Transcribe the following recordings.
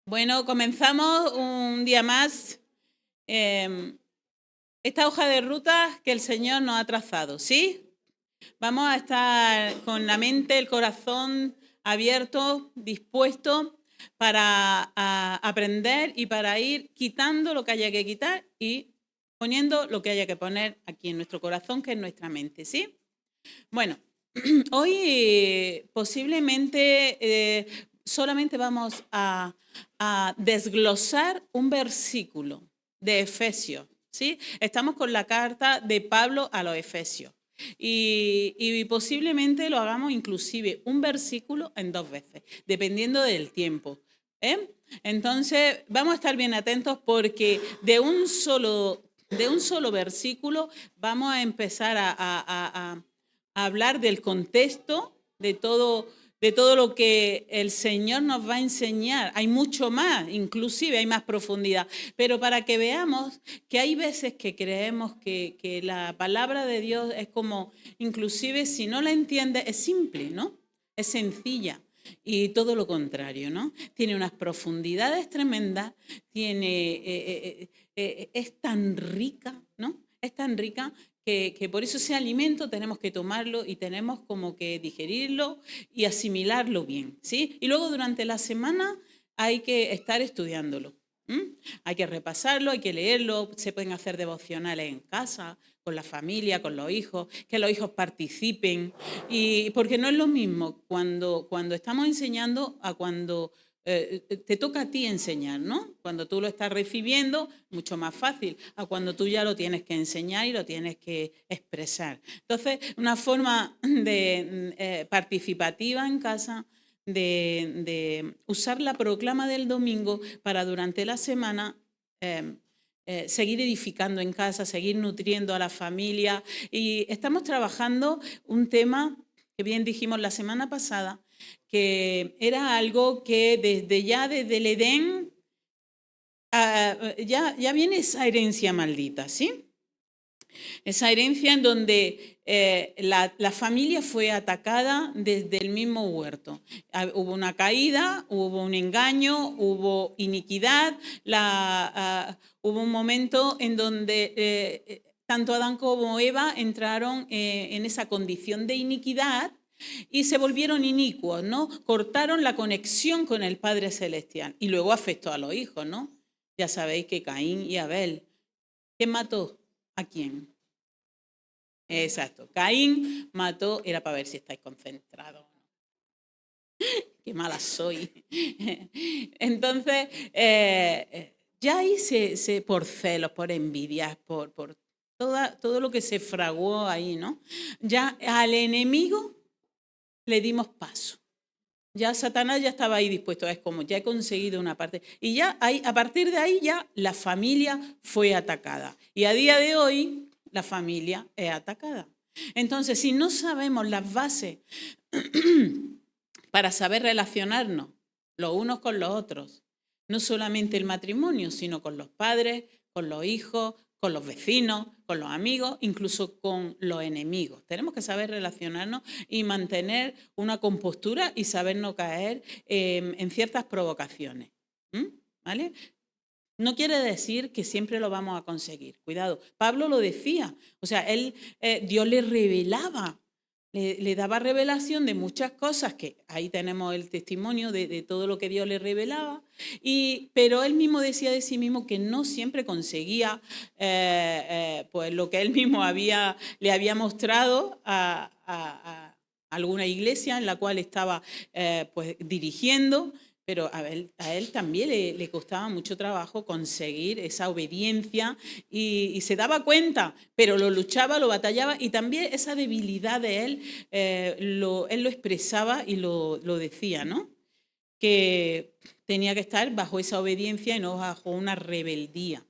Bueno, comenzamos un día más esta hoja de ruta que el Señor nos ha trazado, ¿sí? Vamos a estar con la mente, el corazón abierto, dispuesto para aprender y para ir quitando lo que haya que quitar y poniendo lo que haya que poner aquí en nuestro corazón, que es nuestra mente, ¿sí? Bueno, hoy posiblemente solamente vamos a desglosar un versículo de Efesios, ¿sí? Estamos con la carta de Pablo a los Efesios y posiblemente lo hagamos inclusive un versículo en 2 veces, dependiendo del tiempo. ¿eh? Entonces, vamos a estar bien atentos porque de un solo versículo vamos a empezar a hablar del contexto, de todo lo que el Señor nos va a enseñar. Hay mucho más, inclusive hay más profundidad, pero para que veamos que hay veces que creemos que la palabra de Dios es como, inclusive si no la entiendes, es simple, ¿no? Es sencilla. Y todo lo contrario, ¿no? Tiene unas profundidades tremendas, es tan rica, ¿no? Es tan rica que por eso ese alimento tenemos que tomarlo y tenemos como que digerirlo y asimilarlo bien, ¿sí? Y luego durante la semana hay que estar estudiándolo. Hay que repasarlo, hay que leerlo, se pueden hacer devocionales en casa, con la familia, con los hijos, que los hijos participen, y porque no es lo mismo cuando estamos enseñando a cuando te toca a ti enseñar, ¿no? Cuando tú lo estás recibiendo, mucho más fácil, a cuando tú ya lo tienes que enseñar y lo tienes que expresar. Entonces, una forma de participativa en casa, de usar la proclama del domingo para durante la semana seguir edificando en casa, seguir nutriendo a la familia. Y estamos trabajando un tema que bien dijimos la semana pasada, que era algo que desde el Edén ya viene esa herencia maldita, ¿sí? Esa herencia en donde la familia fue atacada desde el mismo huerto. Hubo una caída, hubo un engaño, hubo iniquidad, hubo un momento en donde tanto Adán como Eva entraron en esa condición de iniquidad y se volvieron inicuos, ¿no? Cortaron la conexión con el Padre Celestial y luego afectó a los hijos, ¿no? Ya sabéis que Caín y Abel, ¿quién mató a quién? Exacto. Caín mató, era para ver si estáis concentrados. Qué mala soy. Entonces, ya ahí por celos, por envidias, por todo lo que se fraguó ahí, ¿no? Ya al enemigo le dimos paso. Ya Satanás ya estaba ahí dispuesto, es como, ya he conseguido una parte. Y ya a partir de ahí ya la familia fue atacada. Y a día de hoy la familia es atacada. Entonces, si no sabemos las bases para saber relacionarnos los unos con los otros, no solamente el matrimonio, sino con los padres, con los hijos, con los vecinos, con los amigos, incluso con los enemigos. Tenemos que saber relacionarnos y mantener una compostura y saber no caer en ciertas provocaciones. ¿Vale? No quiere decir que siempre lo vamos a conseguir. Cuidado. Pablo lo decía. O sea, Dios le revelaba, le daba revelación de muchas cosas, que ahí tenemos el testimonio de todo lo que Dios le revelaba, pero él mismo decía de sí mismo que no siempre conseguía pues lo que él mismo le había mostrado a alguna iglesia en la cual estaba pues dirigiendo. Pero a él también le costaba mucho trabajo conseguir esa obediencia y se daba cuenta, pero lo luchaba, lo batallaba, y también esa debilidad de él, él lo expresaba y lo decía, ¿no? Que tenía que estar bajo esa obediencia y no bajo una rebeldía.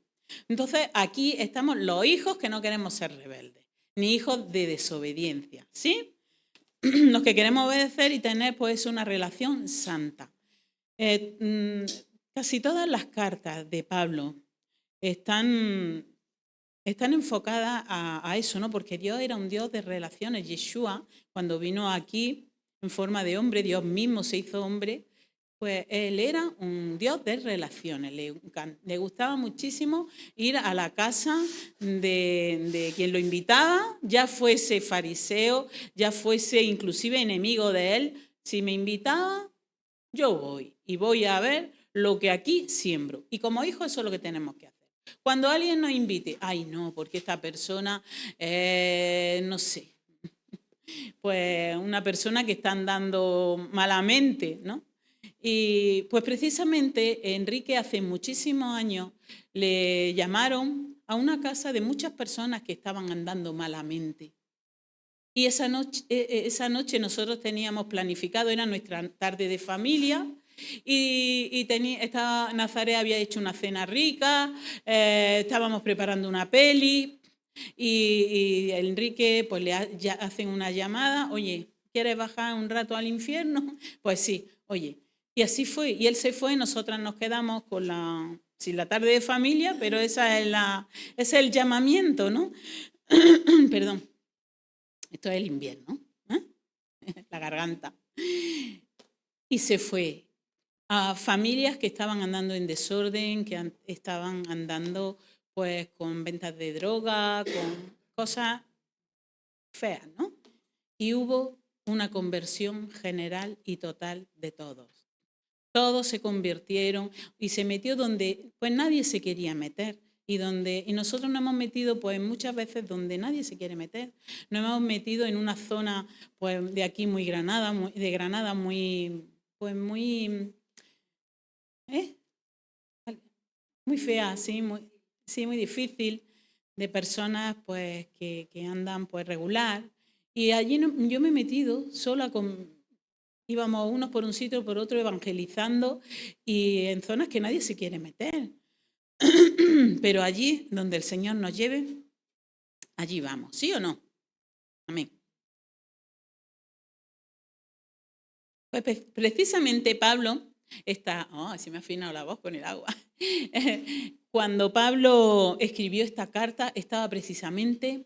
Entonces, aquí estamos los hijos que no queremos ser rebeldes, ni hijos de desobediencia, ¿sí? Los que queremos obedecer y tener pues una relación santa. Casi todas las cartas de Pablo están enfocadas a eso, ¿no? Porque Dios era un Dios de relaciones. Yeshua, cuando vino aquí en forma de hombre, Dios mismo se hizo hombre, pues él era un Dios de relaciones. Le gustaba muchísimo ir a la casa de quien lo invitaba, ya fuese fariseo, ya fuese inclusive enemigo de él. Si me invitaba, yo voy y voy a ver lo que aquí siembro. Y como hijos eso es lo que tenemos que hacer. Cuando alguien nos invite, ay no, porque esta persona, no sé, pues una persona que está andando malamente, ¿no? Y pues precisamente Enrique hace muchísimos años le llamaron a una casa de muchas personas que estaban andando malamente. Y esa noche nosotros teníamos planificado, era nuestra tarde de familia, Nazaret había hecho una cena rica, estábamos preparando una peli, y Enrique pues ya hacen una llamada, oye, ¿quieres bajar un rato al infierno? Pues sí, oye. Y así fue, y él se fue, nosotras nos quedamos con sin la tarde de familia, pero ese es el llamamiento, ¿no? Perdón. Esto es el invierno, ¿eh? La garganta. Y se fue a familias que estaban andando en desorden, que estaban andando pues con ventas de droga, con cosas feas, ¿no? Y hubo una conversión general y total de todos. Todos se convirtieron y se metió donde pues nadie se quería meter. Y nosotros nos hemos metido pues muchas veces donde nadie se quiere meter. Nos hemos metido en una zona pues de aquí muy Granada, de Granada muy pues muy muy fea, sí, muy difícil, de personas pues que andan pues regular. Y allí yo me he metido sola íbamos unos por un sitio, por otro, evangelizando, y en zonas que nadie se quiere meter. Pero allí donde el Señor nos lleve, allí vamos, ¿sí o no? Amén. Pues precisamente Pablo se me ha afinado la voz con el agua. Cuando Pablo escribió esta carta, estaba precisamente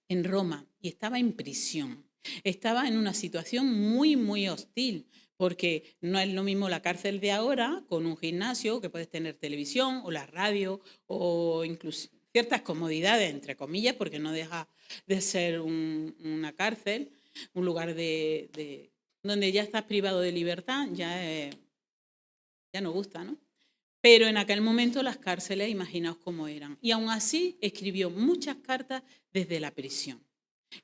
en Roma y estaba en prisión. Estaba en una situación muy, muy hostil, porque no es lo mismo la cárcel de ahora con un gimnasio, que puedes tener televisión o la radio o incluso ciertas comodidades, entre comillas, porque no deja de ser una cárcel, un lugar donde ya estás privado de libertad, ya no gusta, ¿no? Pero en aquel momento las cárceles, imaginaos cómo eran. Y aún así escribió muchas cartas desde la prisión.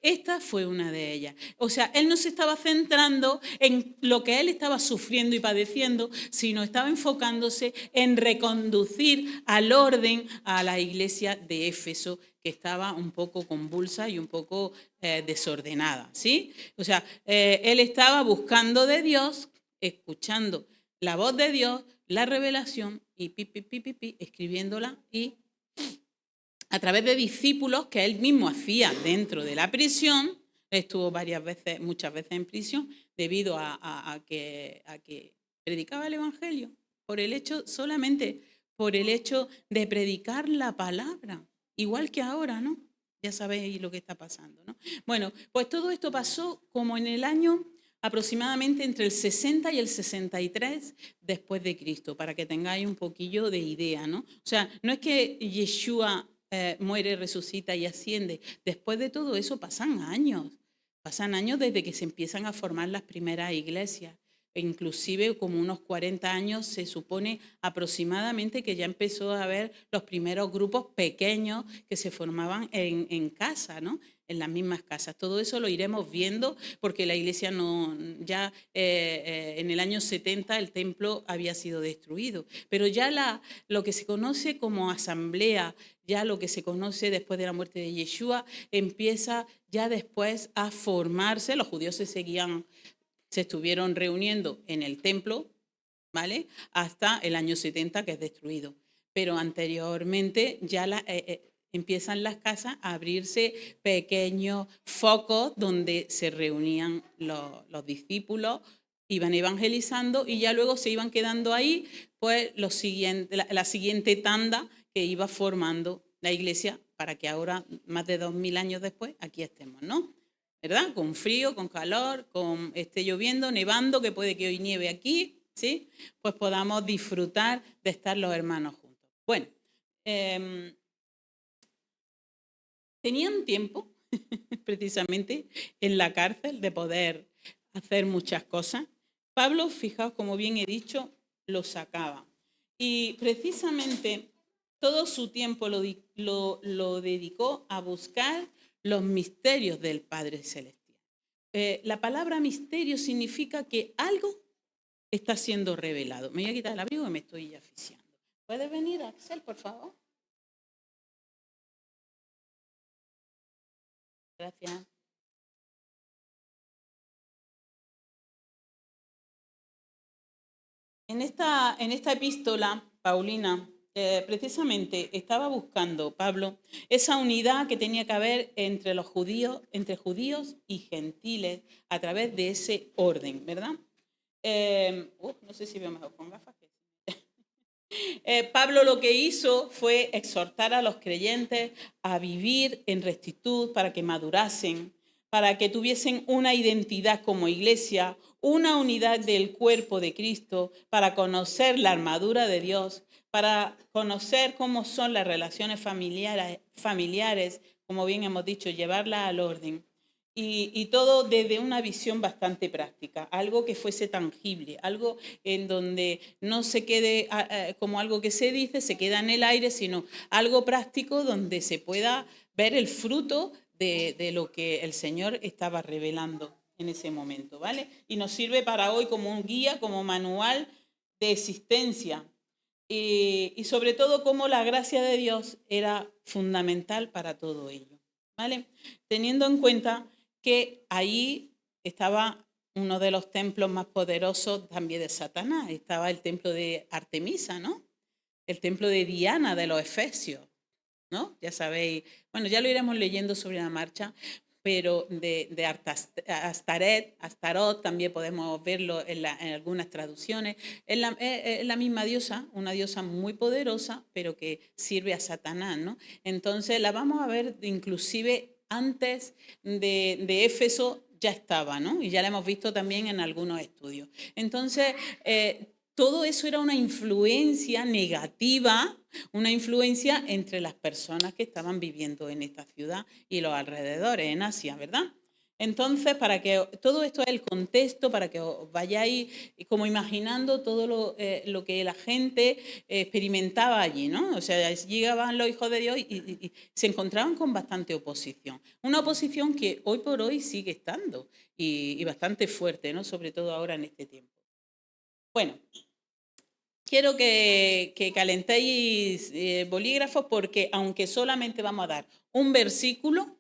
Esta fue una de ellas. O sea, él no se estaba centrando en lo que él estaba sufriendo y padeciendo, sino estaba enfocándose en reconducir al orden a la iglesia de Éfeso, que estaba un poco convulsa y un poco desordenada, ¿sí? O sea, él estaba buscando de Dios, escuchando la voz de Dios, la revelación y escribiéndola y a través de discípulos que él mismo hacía dentro de la prisión. Estuvo muchas veces en prisión debido a que predicaba el evangelio, solamente por el hecho de predicar la palabra, igual que ahora, ¿no? Ya sabéis lo que está pasando, ¿no? Bueno, pues todo esto pasó como en el año aproximadamente entre el 60 y el 63 después de Cristo, para que tengáis un poquillo de idea, ¿no? O sea, no es que Yeshua muere, resucita y asciende. Después de todo eso pasan años desde que se empiezan a formar las primeras iglesias. E inclusive como unos 40 años se supone aproximadamente que ya empezó a haber los primeros grupos pequeños que se formaban en casa, ¿no? En las mismas casas. Todo eso lo iremos viendo porque la iglesia en el año 70 el templo había sido destruido. Pero ya lo que se conoce como asamblea, ya lo que se conoce después de la muerte de Yeshua, empieza ya después a formarse. Los judíos se estuvieron reuniendo en el templo, ¿vale? Hasta el año 70 que es destruido. Pero anteriormente ya empiezan las casas a abrirse pequeños focos donde se reunían los discípulos, iban evangelizando y ya luego se iban quedando ahí pues la siguiente tanda que iba formando la iglesia para que ahora, más de 2000 años después, aquí estemos, ¿no? ¿Verdad? Con frío, con calor, esté lloviendo, nevando, que puede que hoy nieve aquí, ¿sí? Pues podamos disfrutar de estar los hermanos juntos. Bueno, tenían tiempo, precisamente, en la cárcel de poder hacer muchas cosas. Pablo, fijaos, como bien he dicho, lo sacaba. Y precisamente todo su tiempo lo dedicó a buscar los misterios del Padre Celestial. La palabra misterio significa que algo está siendo revelado. Me voy a quitar el abrigo y me estoy asfixiando. ¿Puede venir, Axel, por favor? Gracias. En esta epístola, Paulina, precisamente estaba buscando, Pablo, esa unidad que tenía que haber entre judíos y gentiles a través de ese orden, ¿verdad? No sé si veo mejor con gafas. Pablo lo que hizo fue exhortar a los creyentes a vivir en rectitud para que madurasen, para que tuviesen una identidad como iglesia, una unidad del cuerpo de Cristo, para conocer la armadura de Dios, para conocer cómo son las relaciones familiares, como bien hemos dicho, llevarlas al orden. Y todo desde una visión bastante práctica, algo que fuese tangible, algo en donde no se quede como algo que se dice, se queda en el aire, sino algo práctico donde se pueda ver el fruto de lo que el Señor estaba revelando en ese momento, ¿vale? Y nos sirve para hoy como un guía, como manual de existencia. Y sobre todo como la gracia de Dios era fundamental para todo ello, ¿vale? Teniendo en cuenta que ahí estaba uno de los templos más poderosos también de Satanás, estaba el templo de Artemisa, ¿no? El templo de Diana de los Efesios, ¿no? Ya sabéis, bueno, ya lo iremos leyendo sobre la marcha, pero de Astarot también podemos verlo en algunas traducciones. Es la misma diosa, una diosa muy poderosa, pero que sirve a Satanás, ¿no? Entonces la vamos a ver inclusive antes de Éfeso ya estaba, ¿no? Y ya la hemos visto también en algunos estudios. Entonces, todo eso era una influencia negativa, una influencia entre las personas que estaban viviendo en esta ciudad y los alrededores, en Asia, ¿verdad? Entonces, para que todo esto es el contexto, para que os vayáis como imaginando todo lo que la gente experimentaba allí, ¿no? O sea, llegaban los hijos de Dios y se encontraban con bastante oposición. Una oposición que hoy por hoy sigue estando y bastante fuerte, ¿no? Sobre todo ahora en este tiempo. Bueno, quiero que calentéis bolígrafos porque aunque solamente vamos a dar un versículo,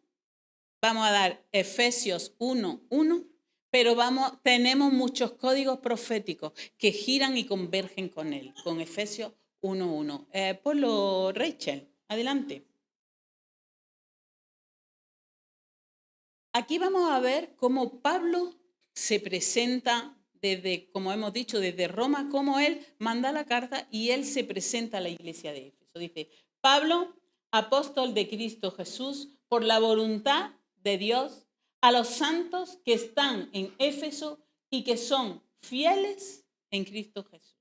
vamos a dar Efesios 1:1, pero tenemos muchos códigos proféticos que giran y convergen con él, con Efesios 1:1. Ponlo, Rachel, adelante. Aquí vamos a ver cómo Pablo se presenta desde, como hemos dicho, desde Roma, cómo él manda la carta y él se presenta a la iglesia de Éfeso. Dice, Pablo, apóstol de Cristo Jesús, por la voluntad de Dios, a los santos que están en Éfeso y que son fieles en Cristo Jesús.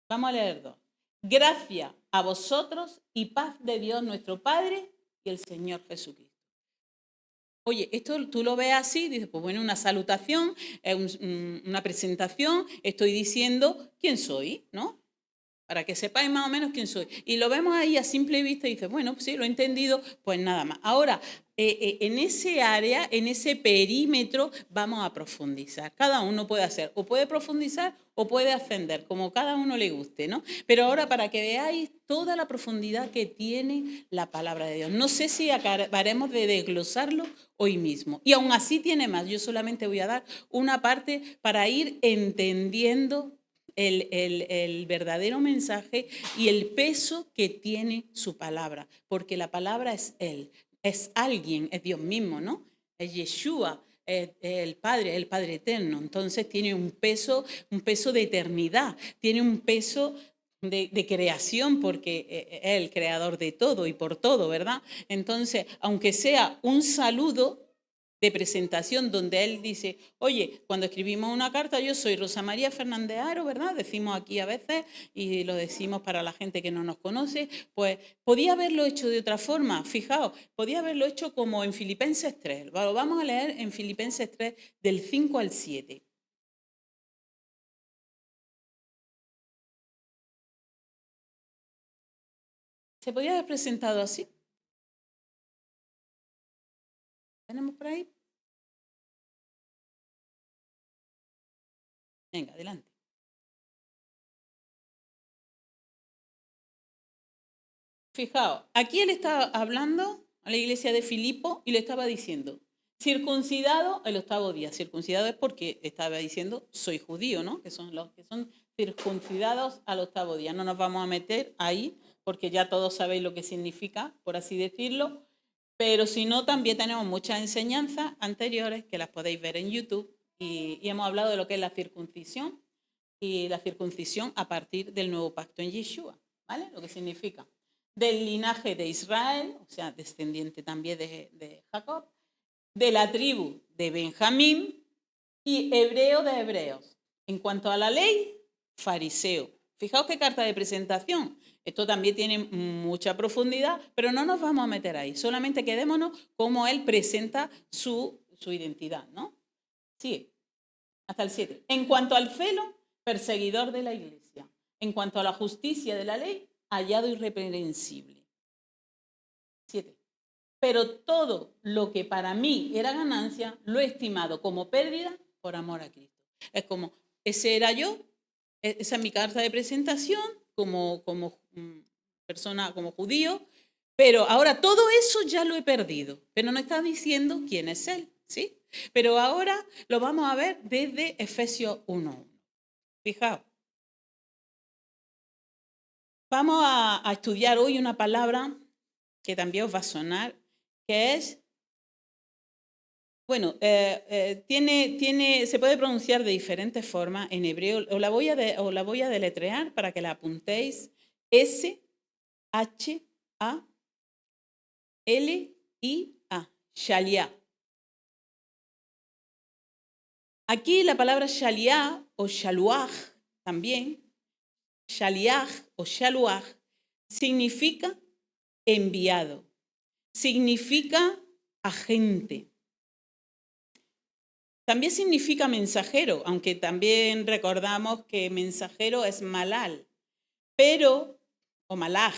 Vamos a leer dos. Gracia a vosotros y paz de Dios nuestro Padre y el Señor Jesucristo. Oye, esto tú lo ves así, dices, pues bueno, una salutación, una presentación, estoy diciendo quién soy, ¿no? Para que sepáis más o menos quién soy. Y lo vemos ahí a simple vista y dices, bueno, pues sí, lo he entendido, pues nada más. Ahora, en ese área, en ese perímetro, vamos a profundizar. Cada uno puede hacer, o puede profundizar o puede ascender, como cada uno le guste, ¿no? Pero ahora, para que veáis toda la profundidad que tiene la palabra de Dios. No sé si acabaremos de desglosarlo hoy mismo. Y aún así tiene más. Yo solamente voy a dar una parte para ir entendiendo el verdadero mensaje y el peso que tiene su palabra, porque la palabra es Él, es alguien, es Dios mismo, ¿no? Es Yeshua, el Padre eterno. Entonces tiene un peso de eternidad, tiene un peso de creación, porque es el creador de todo y por todo, ¿verdad? Entonces, aunque sea un saludo, de presentación, donde él dice, oye, cuando escribimos una carta, yo soy Rosa María Fernández Aro, ¿verdad? Decimos aquí a veces y lo decimos para la gente que no nos conoce, pues podía haberlo hecho de otra forma, fijaos, podía haberlo hecho como en Filipenses 3. Lo vamos a leer en Filipenses 3 del 5 al 7. ¿Se podía haber presentado así? ¿Tenemos por ahí? Venga, adelante. Fijaos, aquí él estaba hablando a la iglesia de Filipo y le estaba diciendo, circuncidado el octavo día. Circuncidado es porque estaba diciendo, soy judío, ¿no? Que son los que son circuncidados al octavo día. No nos vamos a meter ahí porque ya todos sabéis lo que significa, por así decirlo. Pero si no, también tenemos muchas enseñanzas anteriores que las podéis ver en YouTube y hemos hablado de lo que es la circuncisión y la circuncisión a partir del nuevo pacto en Yeshua, ¿vale? Lo que significa del linaje de Israel, o sea, descendiente también de Jacob, de la tribu de Benjamín y hebreo de hebreos. En cuanto a la ley, fariseo. Fijaos qué carta de presentación. Esto también tiene mucha profundidad, pero no nos vamos a meter ahí. Solamente quedémonos cómo él presenta su identidad, ¿no? Sí, hasta el 7. En cuanto al celo, perseguidor de la iglesia. En cuanto a la justicia de la ley, hallado irreprensible. 7. Pero todo lo que para mí era ganancia, lo he estimado como pérdida por amor a Cristo. Es como, ese era yo, esa es mi carta de presentación como persona, como judío, pero ahora todo eso ya lo he perdido, pero no está diciendo quién es él, ¿sí? Pero ahora lo vamos a ver desde Efesios 1. Fijaos. Vamos a estudiar hoy una palabra que también os va a sonar, que es, bueno, se puede pronunciar de diferentes formas en hebreo. Os la voy a deletrear para que la apuntéis. S-H-A-L-I-A. Shaliah. Aquí la palabra Shaliah o Shaluach también, Shaliach o Shaluach, significa enviado, significa agente. También significa mensajero, aunque también recordamos que mensajero es malal, pero, o malaj,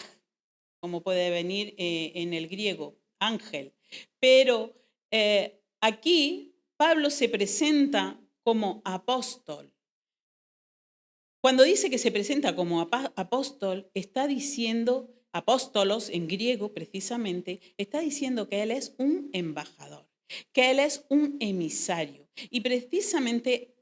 como puede venir en el griego, ángel. Pero aquí Pablo se presenta como apóstol. Cuando dice que se presenta como apóstol, está diciendo, apóstolos en griego precisamente, está diciendo que él es un embajador, que él es un emisario. Y precisamente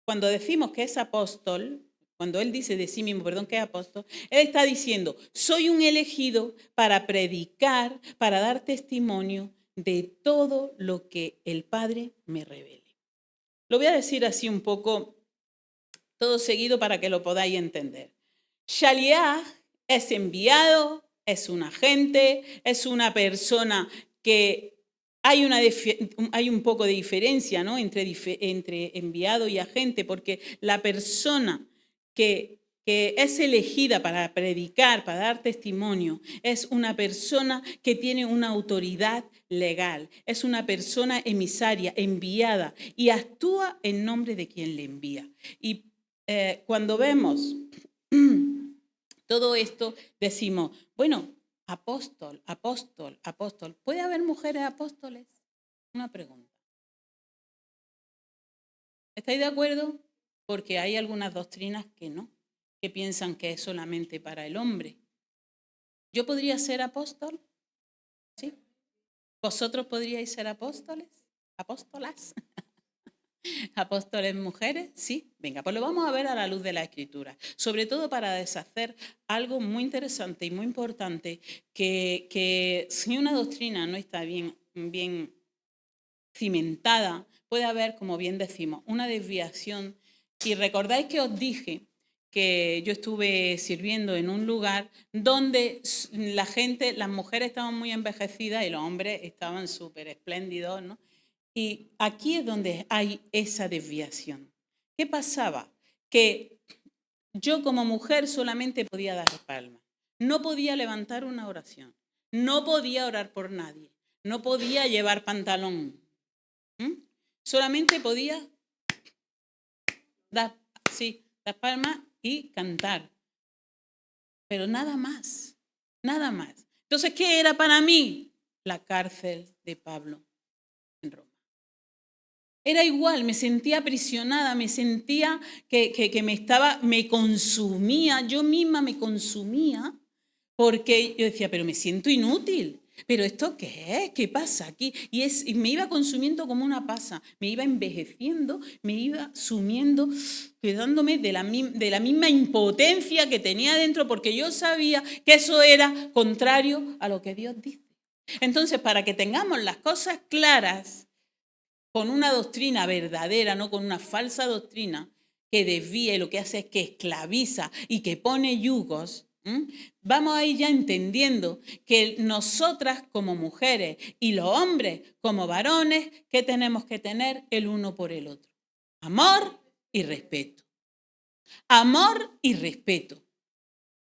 cuando decimos que es apóstol, cuando él dice de sí mismo, perdón, que es apóstol, él está diciendo, soy un elegido para predicar, para dar testimonio de todo lo que el Padre me revele. Lo voy a decir así un poco, todo seguido para que lo podáis entender. Shaliach es enviado, es un agente, es una persona que hay un poco de diferencia, ¿no? entre enviado y agente, porque la persona que es elegida para predicar, para dar testimonio, es una persona que tiene una autoridad legal, es una persona emisaria, enviada, y actúa en nombre de quien le envía. Y cuando vemos todo esto, decimos, bueno, apóstol, apóstol, apóstol. ¿Puede haber mujeres apóstoles? Una pregunta. ¿Estáis de acuerdo? Porque hay algunas doctrinas que no, que piensan que es solamente para el hombre. ¿Yo podría ser apóstol? ¿Sí? ¿Vosotros podríais ser apóstoles? ¿Apóstolas? ¿Apóstoles mujeres? Sí. Venga, pues lo vamos a ver a la luz de la Escritura. Sobre todo para deshacer algo muy interesante y muy importante, que si una doctrina no está bien cimentada, puede haber, como bien decimos, una desviación. Y recordáis que os dije que yo estuve sirviendo en un lugar donde la gente, las mujeres estaban muy envejecidas y los hombres estaban súper espléndidos, ¿no? Y aquí es donde hay esa desviación. ¿Qué pasaba? Que yo como mujer solamente podía dar palmas, no podía levantar una oración, no podía orar por nadie, no podía llevar pantalón, solamente podía dar, sí, dar palmas y cantar, pero nada más, nada más. Entonces, ¿qué era para mí? La cárcel de Pablo en Roma. Era igual, me sentía aprisionada, me sentía que me consumía, yo misma me consumía, porque yo decía, pero me siento inútil. ¿Pero esto qué es? ¿Qué pasa aquí? Y me iba consumiendo como una pasa, me iba envejeciendo, me iba sumiendo, quedándome de la misma impotencia que tenía dentro, porque yo sabía que eso era contrario a lo que Dios dice. Entonces, para que tengamos las cosas claras, con una doctrina verdadera, no con una falsa doctrina que desvía y lo que hace es que esclaviza y que pone yugos, vamos a ir ya entendiendo que nosotras como mujeres y los hombres como varones, ¿qué tenemos que tener el uno por el otro? Amor y respeto. Amor y respeto.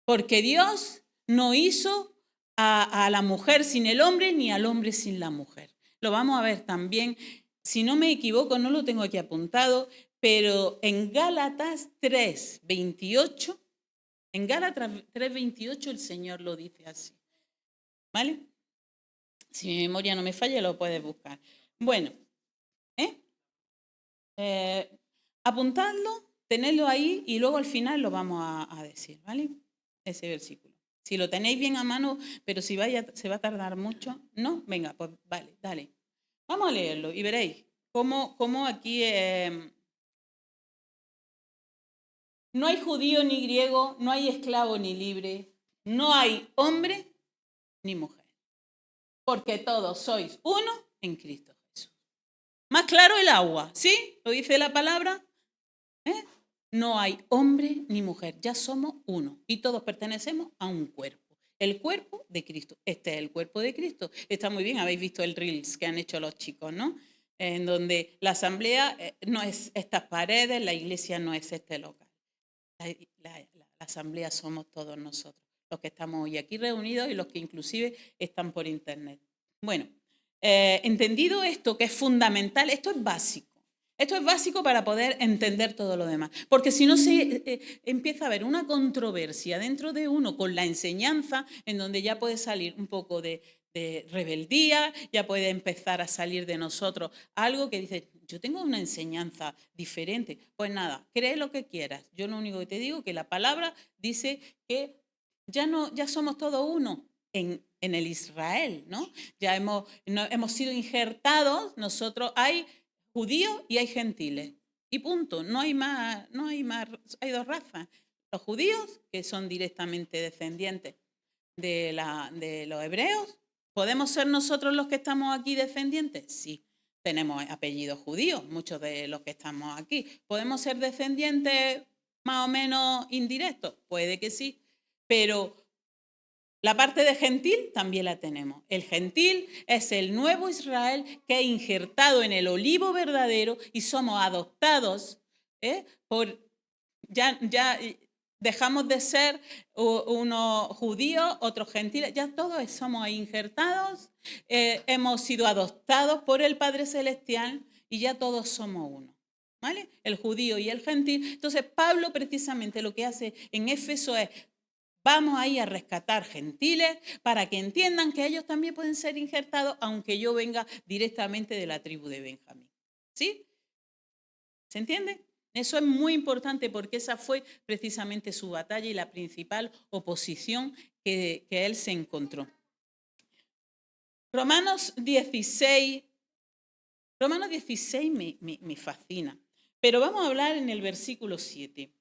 Porque Dios no hizo a la mujer sin el hombre ni al hombre sin la mujer. Lo vamos a ver también. Si no me equivoco, no lo tengo aquí apuntado, pero en Gálatas 3:28, en Gálatas 3:28 el Señor lo dice así. ¿Vale? Si mi memoria no me falla, lo puedes buscar. Bueno, apuntadlo, tenedlo ahí y luego al final lo vamos a decir, ¿vale? Ese versículo. Si lo tenéis bien a mano, pero si se va a tardar mucho, ¿no? Venga, pues vale, dale. Vamos a leerlo y veréis cómo aquí no hay judío ni griego, no hay esclavo ni libre, no hay hombre ni mujer, porque todos sois uno en Cristo Jesús. Más claro el agua, ¿sí? ¿Lo dice la palabra? ¿Eh? No hay hombre ni mujer, ya somos uno y todos pertenecemos a un cuerpo. El cuerpo de Cristo. Este es el cuerpo de Cristo. Está muy bien, habéis visto el Reels que han hecho los chicos, ¿no? En donde la asamblea no es estas paredes, la iglesia no es este local. La asamblea somos todos nosotros, los que estamos hoy aquí reunidos y los que inclusive están por internet. Bueno, entendido esto que es fundamental, esto es básico. Esto es básico para poder entender todo lo demás, porque si no se empieza a haber una controversia dentro de uno con la enseñanza, en donde ya puede salir un poco de rebeldía, ya puede empezar a salir de nosotros algo que dice, yo tengo una enseñanza diferente. Pues nada, cree lo que quieras. Yo lo único que te digo es que la palabra dice que ya somos todos uno en el Israel, ¿no? Ya hemos sido injertados, nosotros hay judíos y hay gentiles. Y punto, no hay más, hay dos razas. Los judíos, que son directamente descendientes de los hebreos. ¿Podemos ser nosotros los que estamos aquí descendientes? Sí, tenemos apellidos judíos, muchos de los que estamos aquí. ¿Podemos ser descendientes más o menos indirectos? Puede que sí, pero la parte de gentil también la tenemos. El gentil es el nuevo Israel que es injertado en el olivo verdadero y somos adoptados por ya dejamos de ser unos judíos, otros gentiles, ya todos somos injertados, hemos sido adoptados por el Padre Celestial y ya todos somos uno. ¿Vale? El judío y el gentil. Entonces, Pablo precisamente lo que hace en Éfeso es, vamos ahí a rescatar gentiles para que entiendan que ellos también pueden ser injertados, aunque yo venga directamente de la tribu de Benjamín. ¿Sí? ¿Se entiende? Eso es muy importante porque esa fue precisamente su batalla y la principal oposición que él se encontró. Romanos 16 me fascina, pero vamos a hablar en el versículo 7.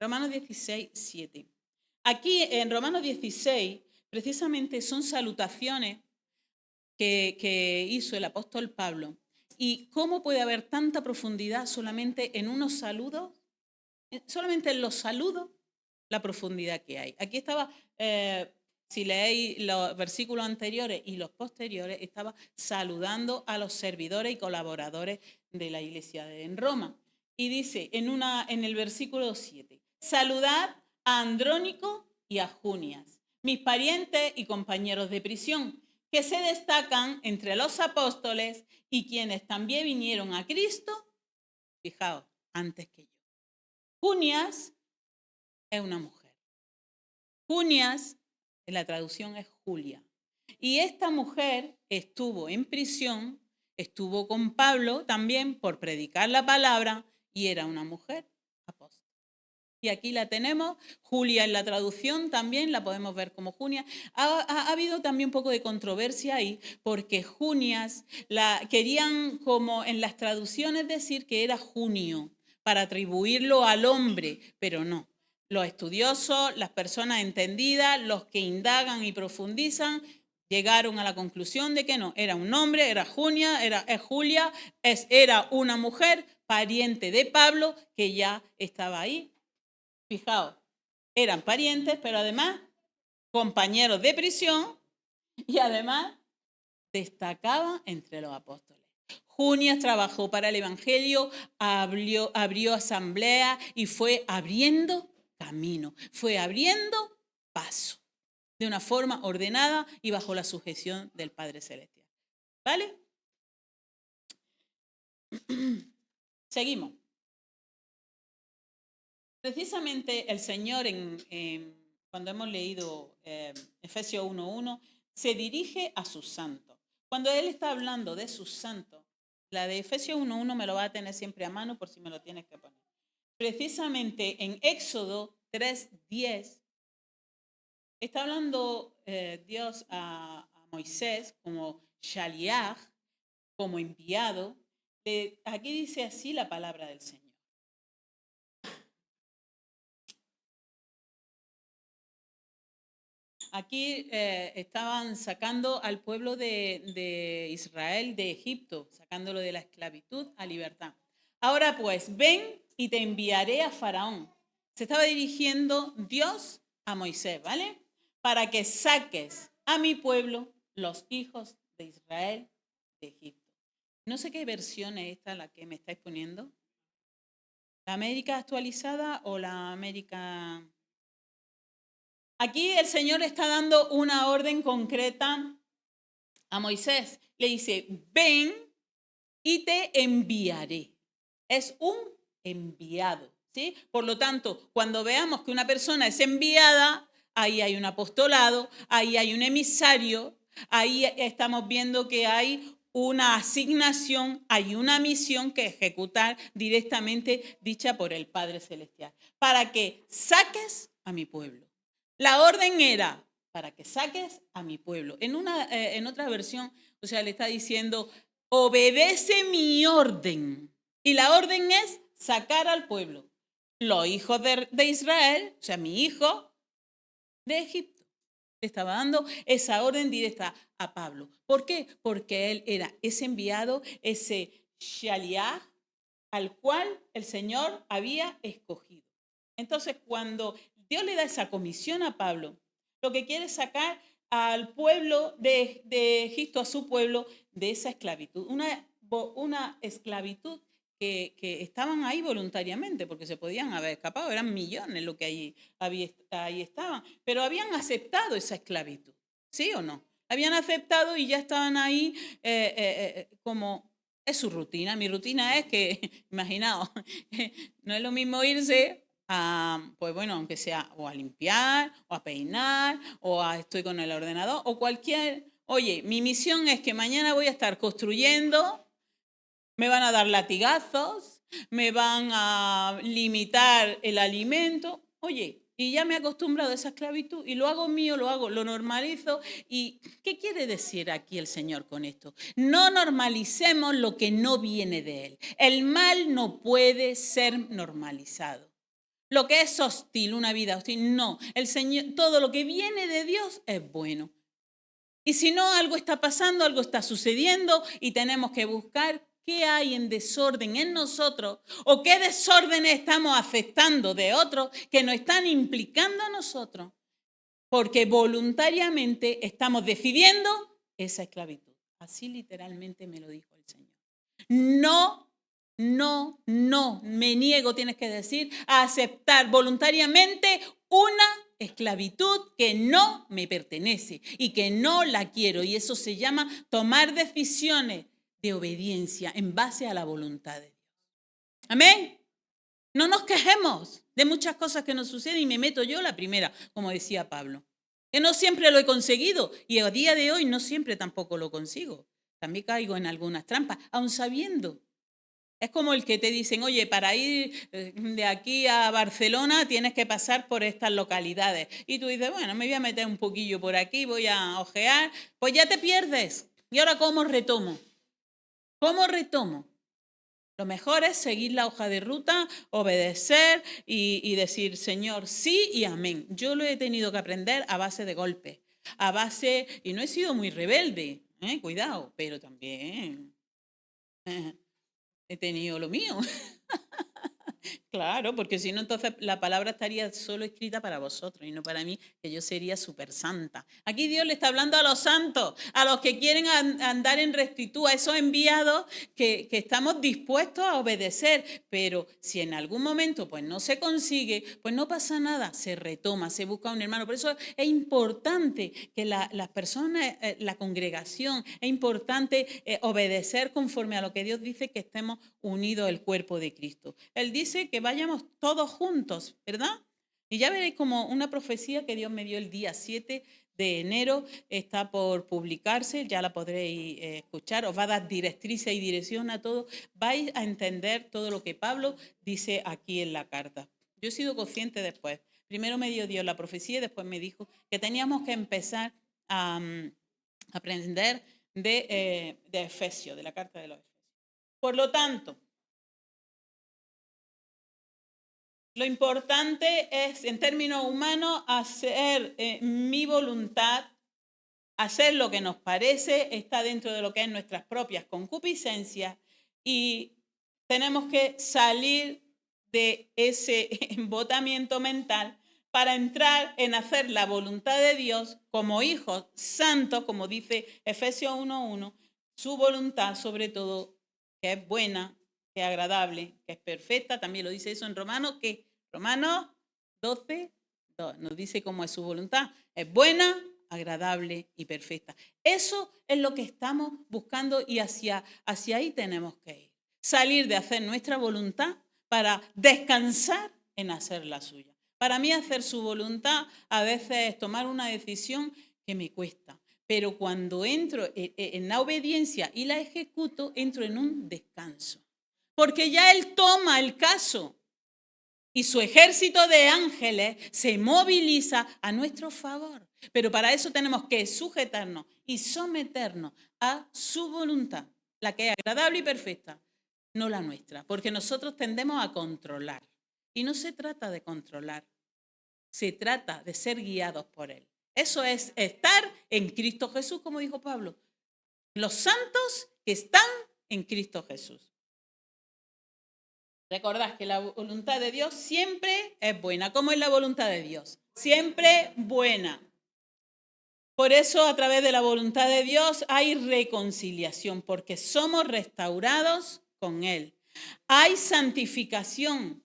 Romanos 16, 7. Aquí en Romanos 16, precisamente son salutaciones que hizo el apóstol Pablo. ¿Y cómo puede haber tanta profundidad solamente en unos saludos? Solamente en los saludos, la profundidad que hay. Aquí estaba, si leéis los versículos anteriores y los posteriores, estaba saludando a los servidores y colaboradores de la iglesia en Roma. Y dice en el versículo 7, saludad a Andrónico y a Junias, mis parientes y compañeros de prisión, que se destacan entre los apóstoles y quienes también vinieron a Cristo, fijaos, antes que yo. Junias es una mujer. Junias, en la traducción es Julia. Y esta mujer estuvo en prisión, estuvo con Pablo también por predicar la palabra y era una mujer apóstol. Y aquí la tenemos, Julia en la traducción también la podemos ver como Junia. Ha habido también un poco de controversia ahí, porque Junias querían como en las traducciones decir que era Junio, para atribuirlo al hombre, pero no. Los estudiosos, las personas entendidas, los que indagan y profundizan, llegaron a la conclusión de que no, era un hombre, era Julia, era una mujer, pariente de Pablo, que ya estaba ahí. Fijaos, eran parientes, pero además compañeros de prisión y además destacaban entre los apóstoles. Junias trabajó para el Evangelio, abrió asamblea y fue abriendo camino, fue abriendo paso de una forma ordenada y bajo la sujeción del Padre Celestial. ¿Vale? Seguimos. Precisamente el Señor, cuando hemos leído Efesios 1:1, se dirige a sus santos. Cuando Él está hablando de sus santos, la de Efesios 1:1 me lo va a tener siempre a mano por si me lo tienes que poner. Precisamente en Éxodo 3:10, está hablando Dios a Moisés como Shaliach, como enviado. Aquí dice así la palabra del Señor. Aquí estaban sacando al pueblo de Israel de Egipto, sacándolo de la esclavitud a libertad. Ahora pues, ven y te enviaré a Faraón. Se estaba dirigiendo Dios a Moisés, ¿vale? Para que saques a mi pueblo, los hijos de Israel, de Egipto. No sé qué versión es esta la que me estáis poniendo. ¿La América actualizada o la América...? Aquí el Señor está dando una orden concreta a Moisés. Le dice, ven y te enviaré. Es un enviado, ¿sí? Por lo tanto, cuando veamos que una persona es enviada, ahí hay un apostolado, ahí hay un emisario, ahí estamos viendo que hay una asignación, hay una misión que ejecutar directamente dicha por el Padre Celestial, para que saques a mi pueblo. La orden era para que saques a mi pueblo. En otra versión, o sea, le está diciendo, obedece mi orden. Y la orden es sacar al pueblo. Los hijos de Israel, o sea, mi hijo de Egipto. Le estaba dando esa orden directa a Pablo. ¿Por qué? Porque él era ese enviado, ese Shaliach, al cual el Señor había escogido. Entonces, cuando Dios le da esa comisión a Pablo, lo que quiere es sacar al pueblo de Egipto, a su pueblo, de esa esclavitud. Una esclavitud que estaban ahí voluntariamente, porque se podían haber escapado, eran millones lo que ahí estaban, pero habían aceptado esa esclavitud, ¿sí o no? Habían aceptado y ya estaban ahí como... Es su rutina. Mi rutina es que, imaginaos, no es lo mismo irse a, pues bueno, aunque sea o a limpiar, o a peinar, o a estoy con el ordenador, o cualquier... Oye, mi misión es que mañana voy a estar construyendo, me van a dar latigazos, me van a limitar el alimento. Oye, y ya me he acostumbrado a esa esclavitud y lo hago mío, lo normalizo. ¿Y qué quiere decir aquí el Señor con esto? No normalicemos lo que no viene de Él. El mal no puede ser normalizado. Lo que es hostil, una vida hostil, no. El Señor, todo lo que viene de Dios es bueno. Y si no, algo está pasando, algo está sucediendo y tenemos que buscar qué hay en desorden en nosotros o qué desórdenes estamos afectando de otros que nos están implicando a nosotros, porque voluntariamente estamos decidiendo esa esclavitud. Así literalmente me lo dijo el Señor. No, no, me niego, tienes que decir, a aceptar voluntariamente una esclavitud que no me pertenece y que no la quiero. Y eso se llama tomar decisiones de obediencia en base a la voluntad de Dios. Amén. No nos quejemos de muchas cosas que nos suceden y me meto yo la primera, como decía Pablo. Que no siempre lo he conseguido y a día de hoy no siempre tampoco lo consigo. También caigo en algunas trampas, aun sabiendo. Es como el que te dicen, oye, para ir de aquí a Barcelona tienes que pasar por estas localidades. Y tú dices, bueno, me voy a meter un poquillo por aquí, voy a ojear. Pues ya te pierdes. ¿Y ahora cómo retomo? ¿Cómo retomo? Lo mejor es seguir la hoja de ruta, obedecer y decir, Señor, sí y amén. Yo lo he tenido que aprender a base de golpes, a base, y no he sido muy rebelde, cuidado, pero también he tenido lo mío. Claro, porque si no, entonces la palabra estaría solo escrita para vosotros y no para mí, que yo sería súper santa. Aquí Dios le está hablando a los santos, a los que quieren andar en rectitud, a esos enviados que estamos dispuestos a obedecer. Pero si en algún momento pues no se consigue, pues no pasa nada, se retoma, se busca un hermano. Por eso es importante que las personas, la congregación, es importante obedecer conforme a lo que Dios dice, que estemos unidos al cuerpo de Cristo. Él dice que vayamos todos juntos, ¿verdad? Y ya veréis como una profecía que Dios me dio el día 7 de enero, está por publicarse, ya la podréis escuchar, os va a dar directrices y dirección a todo, vais a entender todo lo que Pablo dice aquí en la carta. Yo he sido consciente después, primero me dio Dios la profecía y después me dijo que teníamos que empezar a aprender de Efesios, de la carta de los Efesios. Por lo tanto, lo importante es, en términos humanos, hacer mi voluntad, hacer lo que nos parece, está dentro de lo que es nuestras propias concupiscencias y tenemos que salir de ese embotamiento mental para entrar en hacer la voluntad de Dios como hijos santos, como dice Efesios 1:1, su voluntad sobre todo, que es buena, que es agradable, que es perfecta. También lo dice eso en Romanos, que Romanos 12:2 nos dice cómo es su voluntad. Es buena, agradable y perfecta. Eso es lo que estamos buscando y hacia ahí tenemos que ir. Salir de hacer nuestra voluntad para descansar en hacer la suya. Para mí hacer su voluntad a veces es tomar una decisión que me cuesta, pero cuando entro en la obediencia y la ejecuto, entro en un descanso, porque ya Él toma el caso y su ejército de ángeles se moviliza a nuestro favor. Pero para eso tenemos que sujetarnos y someternos a su voluntad, la que es agradable y perfecta, no la nuestra, porque nosotros tendemos a controlar. Y no se trata de controlar, se trata de ser guiados por Él. Eso es estar en Cristo Jesús, como dijo Pablo. Los santos que están en Cristo Jesús. Recordad que la voluntad de Dios siempre es buena. ¿Cómo es la voluntad de Dios? Siempre buena. Por eso a través de la voluntad de Dios hay reconciliación, porque somos restaurados con Él. Hay santificación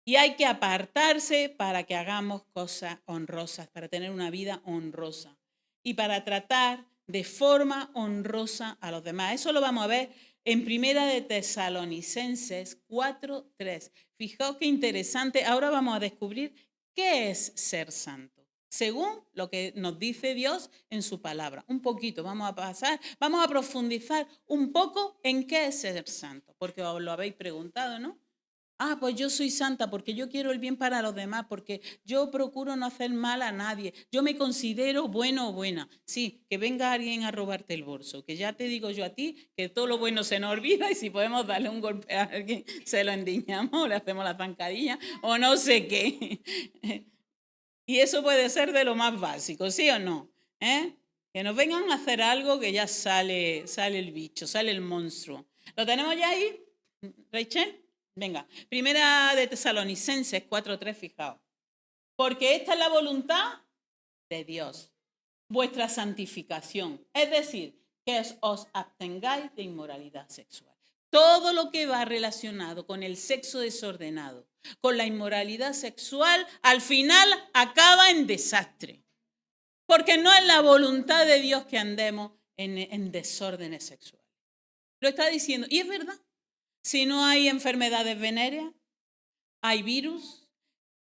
y hay que apartarse para que hagamos cosas honrosas, para tener una vida honrosa y para tratar de forma honrosa a los demás. Eso lo vamos a ver en Primera de Tesalonicenses 4:3. Fijaos qué interesante. Ahora vamos a descubrir qué es ser santo, según lo que nos dice Dios en su palabra. Un poquito, vamos a profundizar un poco en qué es ser santo, porque os lo habéis preguntado, ¿no? Ah, pues yo soy santa porque yo quiero el bien para los demás, porque yo procuro no hacer mal a nadie. Yo me considero bueno o buena. Sí, que venga alguien a robarte el bolso, que ya te digo yo a ti que todo lo bueno se nos olvida y si podemos darle un golpe a alguien, se lo endiñamos, le hacemos la zancadilla o no sé qué. Y eso puede ser de lo más básico, ¿sí o no? Que nos vengan a hacer algo que ya sale el bicho, sale el monstruo. ¿Lo tenemos ya ahí, Rachel? Venga, primera de Tesalonicenses 4:3, fijaos. Porque esta es la voluntad de Dios, vuestra santificación. Es decir, que os abstengáis de inmoralidad sexual. Todo lo que va relacionado con el sexo desordenado, con la inmoralidad sexual, al final acaba en desastre. Porque no es la voluntad de Dios que andemos en desórdenes sexuales. Lo está diciendo. Y es verdad. Si no hay enfermedades venéreas, hay virus.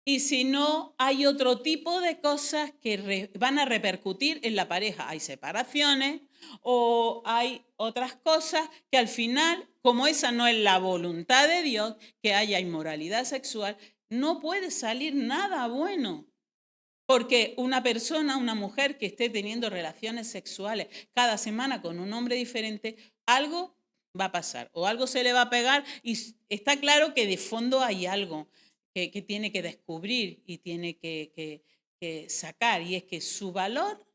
Y si no, hay otro tipo de cosas que van a repercutir en la pareja. Hay separaciones o hay otras cosas que al final, como esa no es la voluntad de Dios, que haya inmoralidad sexual, no puede salir nada bueno. Porque una persona, una mujer que esté teniendo relaciones sexuales cada semana con un hombre diferente, algo va a pasar o algo se le va a pegar y está claro que de fondo hay algo que tiene que descubrir y tiene que sacar, y es que su valor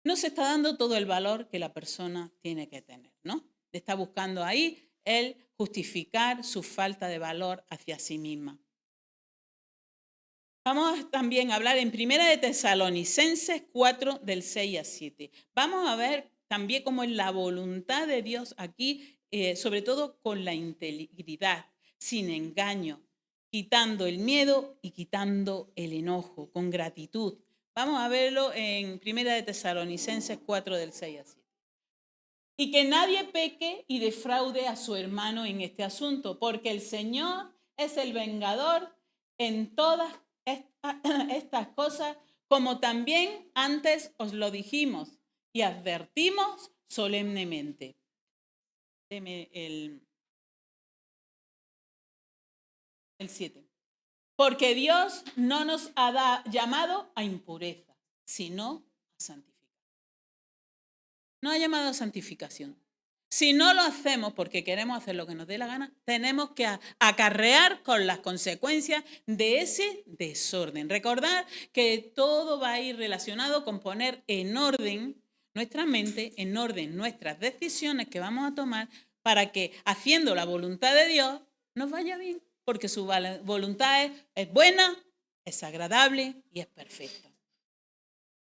no se está dando todo el valor que la persona tiene que tener, ¿no? Está buscando ahí el justificar su falta de valor hacia sí misma. Vamos también a hablar en Primera de Tesalonicenses 4, del 6 al 7. Vamos a ver también cómo es la voluntad de Dios aquí, sobre todo con la integridad, sin engaño, quitando el miedo y quitando el enojo, con gratitud. Vamos a verlo en Primera de Tesalonicenses 4, del 6 al 7. Y que nadie peque y defraude a su hermano en este asunto, porque el Señor es el vengador en todas estas cosas, como también antes os lo dijimos y advertimos solemnemente. Deme el 7. Porque Dios no nos ha llamado a impureza, sino a santificación. No ha llamado a santificación. Si no lo hacemos porque queremos hacer lo que nos dé la gana, tenemos que acarrear con las consecuencias de ese desorden. Recordar que todo va a ir relacionado con poner en orden nuestra mente, en orden nuestras decisiones que vamos a tomar para que, haciendo la voluntad de Dios, nos vaya bien. Porque su voluntad es buena, es agradable y es perfecta.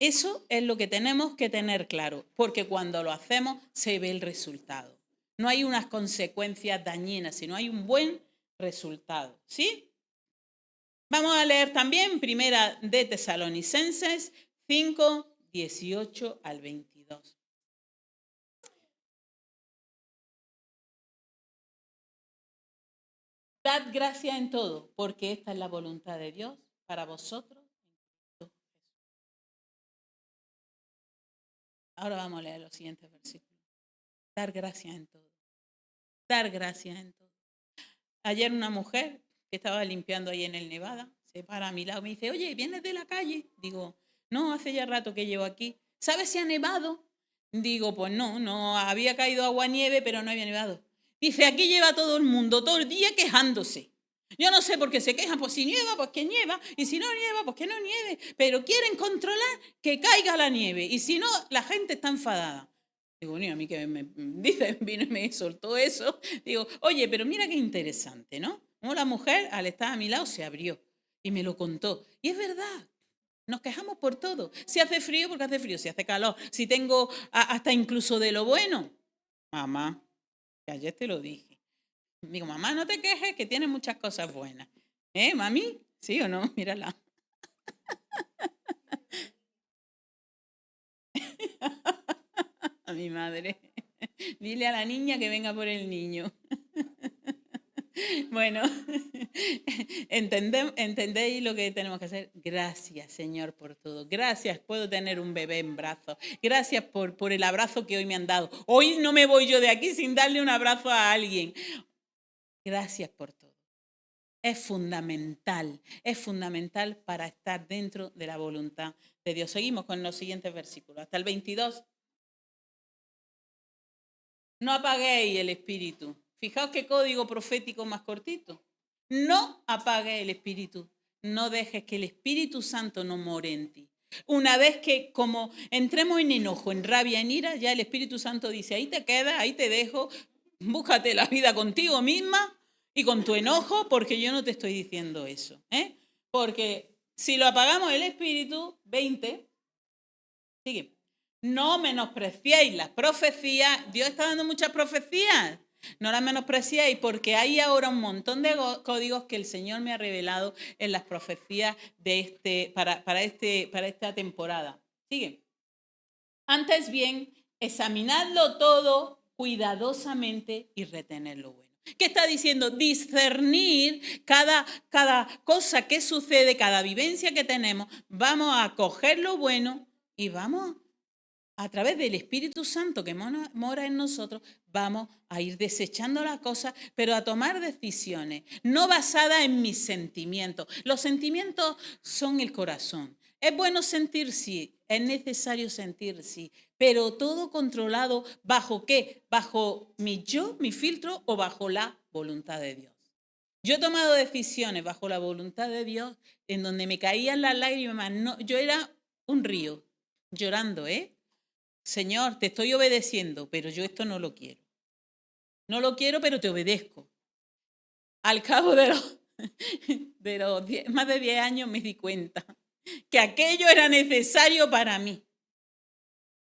Eso es lo que tenemos que tener claro, porque cuando lo hacemos se ve el resultado. No hay unas consecuencias dañinas, sino hay un buen resultado, ¿sí? Vamos a leer también Primera de Tesalonicenses 5, 18 al 22. Dad gracia en todo, porque esta es la voluntad de Dios para vosotros. Ahora vamos a leer los siguientes versículos. Dar gracia en todo. Dar gracia en todo. Ayer una mujer que estaba limpiando ahí en el Nevada se para a mi lado y me dice, oye, ¿vienes de la calle? Digo, no, hace ya rato que llevo aquí. ¿Sabes si ha nevado? Digo, pues no había caído agua nieve, pero no había nevado. Dice, aquí lleva todo el mundo, todo el día quejándose. Yo no sé por qué se quejan, pues si nieva, pues que nieva, y si no nieva, pues que no nieve, pero quieren controlar que caiga la nieve, y si no, la gente está enfadada. Digo, ni a mí que me dice, vino y me soltó eso. Digo, oye, pero mira qué interesante, ¿no? Como la mujer, al estar a mi lado, se abrió y me lo contó. Y es verdad, nos quejamos por todo. Si hace frío, porque hace frío. Si hace calor, si tengo hasta incluso de lo bueno. Mamá, que ayer te lo dije. Digo, mamá, no te quejes, que tienes muchas cosas buenas. ¿Eh, mami? ¿Sí o no? Mírala. A mi madre. Dile a la niña que venga por el niño. Bueno, entendéis lo que tenemos que hacer. Gracias, Señor, por todo. Gracias, puedo tener un bebé en brazos. Gracias por el abrazo que hoy me han dado. Hoy no me voy yo de aquí sin darle un abrazo a alguien. Gracias por todo. Es fundamental para estar dentro de la voluntad de Dios. Seguimos con los siguientes versículos. Hasta el 22. No apaguéis el espíritu. Fijaos qué código profético más cortito. No apagues el espíritu. No dejes que el Espíritu Santo no more en ti. Una vez que como entremos en enojo, en rabia, en ira, ya el Espíritu Santo dice, ahí te quedas, ahí te dejo, búscate la vida contigo misma y con tu enojo, porque yo no te estoy diciendo eso. Porque si lo apagamos el Espíritu, 20, sigue. No menospreciéis las profecías. Dios está dando muchas profecías. No las menospreciéis porque hay ahora un montón de códigos que el Señor me ha revelado en las profecías de para esta temporada. Sigue. Antes bien, examinadlo todo cuidadosamente y retener lo bueno. ¿Qué está diciendo? Discernir cada cosa que sucede, cada vivencia que tenemos. Vamos a coger lo bueno y vamos a través del Espíritu Santo que mora en nosotros, vamos a ir desechando las cosas, pero a tomar decisiones, no basadas en mis sentimientos. Los sentimientos son el corazón. Es bueno sentir, sí, es necesario sentir, sí, pero todo controlado ¿bajo qué? ¿Bajo mi yo, mi filtro o bajo la voluntad de Dios? Yo he tomado decisiones bajo la voluntad de Dios en donde me caían las lágrimas. No, yo era un río llorando, Señor, te estoy obedeciendo, pero yo esto no lo quiero. No lo quiero, pero te obedezco. Al cabo de más de 10 años me di cuenta que aquello era necesario para mí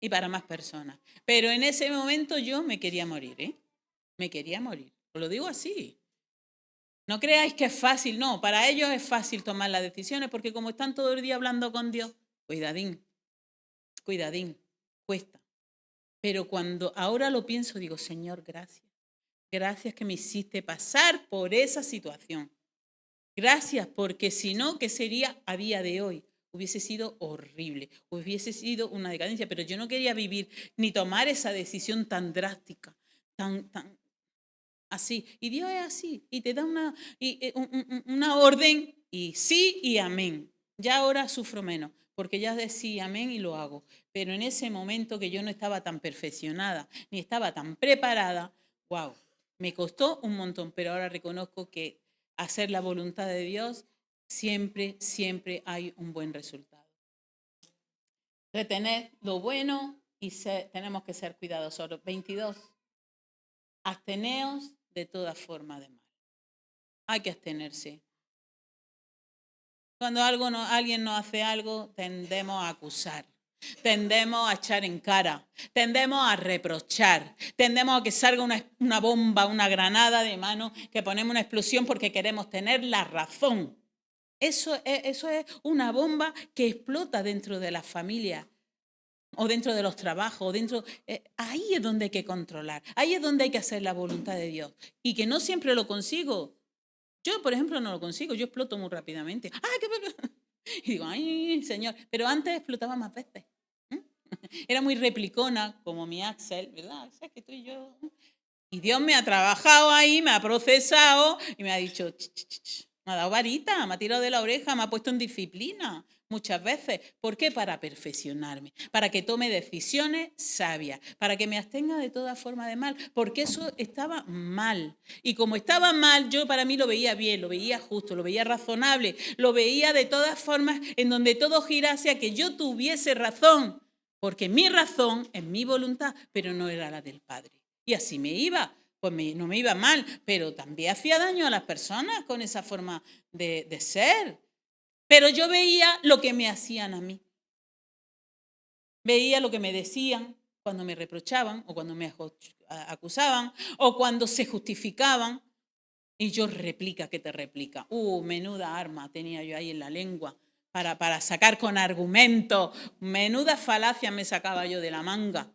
y para más personas. Pero en ese momento yo me quería morir, Me quería morir. Os lo digo así. No creáis que es fácil, no. Para ellos es fácil tomar las decisiones porque como están todo el día hablando con Dios, cuidadín, cuesta. Pero cuando ahora lo pienso, digo, Señor, gracias. Gracias que me hiciste pasar por esa situación. Gracias, porque si no, ¿qué sería a día de hoy? Hubiese sido horrible, hubiese sido una decadencia, pero yo no quería vivir ni tomar esa decisión tan drástica, tan así. Y Dios es así, y te da una orden, y sí y amén. Ya ahora sufro menos, porque ya decía amén y lo hago. Pero en ese momento que yo no estaba tan perfeccionada, ni estaba tan preparada, wow, me costó un montón, pero ahora reconozco que hacer la voluntad de Dios, siempre, siempre hay un buen resultado. Retener lo bueno y tenemos que ser cuidadosos. 22. Absteneos de toda forma de mal. Hay que abstenerse. Cuando alguien nos hace algo, tendemos a acusar, tendemos a echar en cara, tendemos a reprochar, tendemos a que salga una bomba, una granada de mano, que ponemos una explosión porque queremos tener la razón. Eso es una bomba que explota dentro de la familia o dentro de los trabajos, ahí es donde hay que controlar, ahí es donde hay que hacer la voluntad de Dios. Y que no siempre lo consigo. Yo, por ejemplo, no lo consigo, yo exploto muy rápidamente. Y digo, ay, Señor, pero antes explotaba más veces. Era muy replicona, como mi Axel, ¿verdad? O sea, que tú y yo. Y Dios me ha trabajado ahí, me ha procesado y me ha dicho, me ha dado varita, me ha tirado de la oreja, me ha puesto en disciplina muchas veces. ¿Por qué? Para perfeccionarme, para que tome decisiones sabias, para que me abstenga de toda forma de mal, porque eso estaba mal. Y como estaba mal, yo para mí lo veía bien, lo veía justo, lo veía razonable, lo veía de todas formas en donde todo girase a que yo tuviese razón, porque mi razón es mi voluntad, pero no era la del Padre. Y así me iba, pues no me iba mal, pero también hacía daño a las personas con esa forma de ser. Pero yo veía lo que me hacían a mí. Veía lo que me decían cuando me reprochaban o cuando me acusaban o cuando se justificaban. Y yo replica que te replica. Menuda arma tenía yo ahí en la lengua para sacar con argumento. Menuda falacia me sacaba yo de la manga.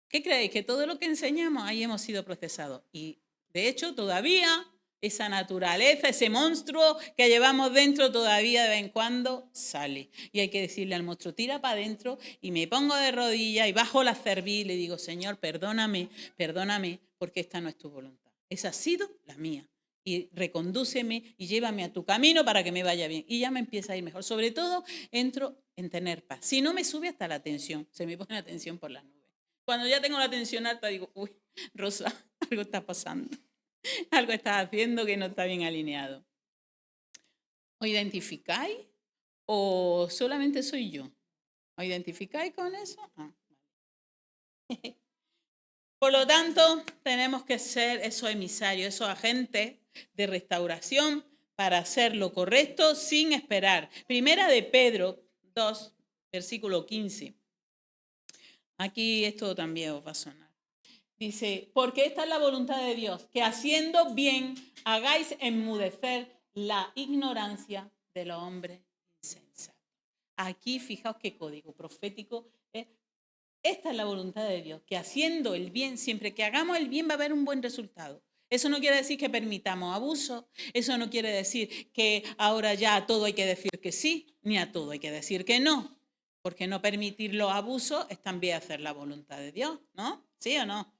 ¿Qué creéis? Que todo lo que enseñamos ahí hemos sido procesados. Y de hecho todavía esa naturaleza, ese monstruo que llevamos dentro todavía de vez en cuando sale. Y hay que decirle al monstruo, tira para adentro y me pongo de rodillas y bajo la cerviz y le digo, Señor, perdóname, porque esta no es tu voluntad. Esa ha sido la mía. Y recondúceme y llévame a tu camino para que me vaya bien. Y ya me empieza a ir mejor. Sobre todo, entro en tener paz. Si no, me sube hasta la tensión. Se me pone la tensión por las nubes. Cuando ya tengo la tensión alta, digo, uy, Rosa, algo está pasando. Algo estás haciendo que no está bien alineado. ¿Os identificáis? ¿O solamente soy yo? ¿Os identificáis con eso? Ah. Por lo tanto, tenemos que ser esos emisarios, esos agentes de restauración para hacer lo correcto sin esperar. Primera de Pedro 2, versículo 15. Aquí esto también os va a sonar. Dice, porque esta es la voluntad de Dios, que haciendo bien hagáis enmudecer la ignorancia de los hombres insensatos. Aquí fijaos qué código profético es. Esta es la voluntad de Dios, que haciendo el bien, siempre que hagamos el bien va a haber un buen resultado. Eso no quiere decir que permitamos abuso, eso no quiere decir que ahora ya a todo hay que decir que sí, ni a todo hay que decir que no, porque no permitir los abusos es también hacer la voluntad de Dios, ¿no? ¿Sí o no?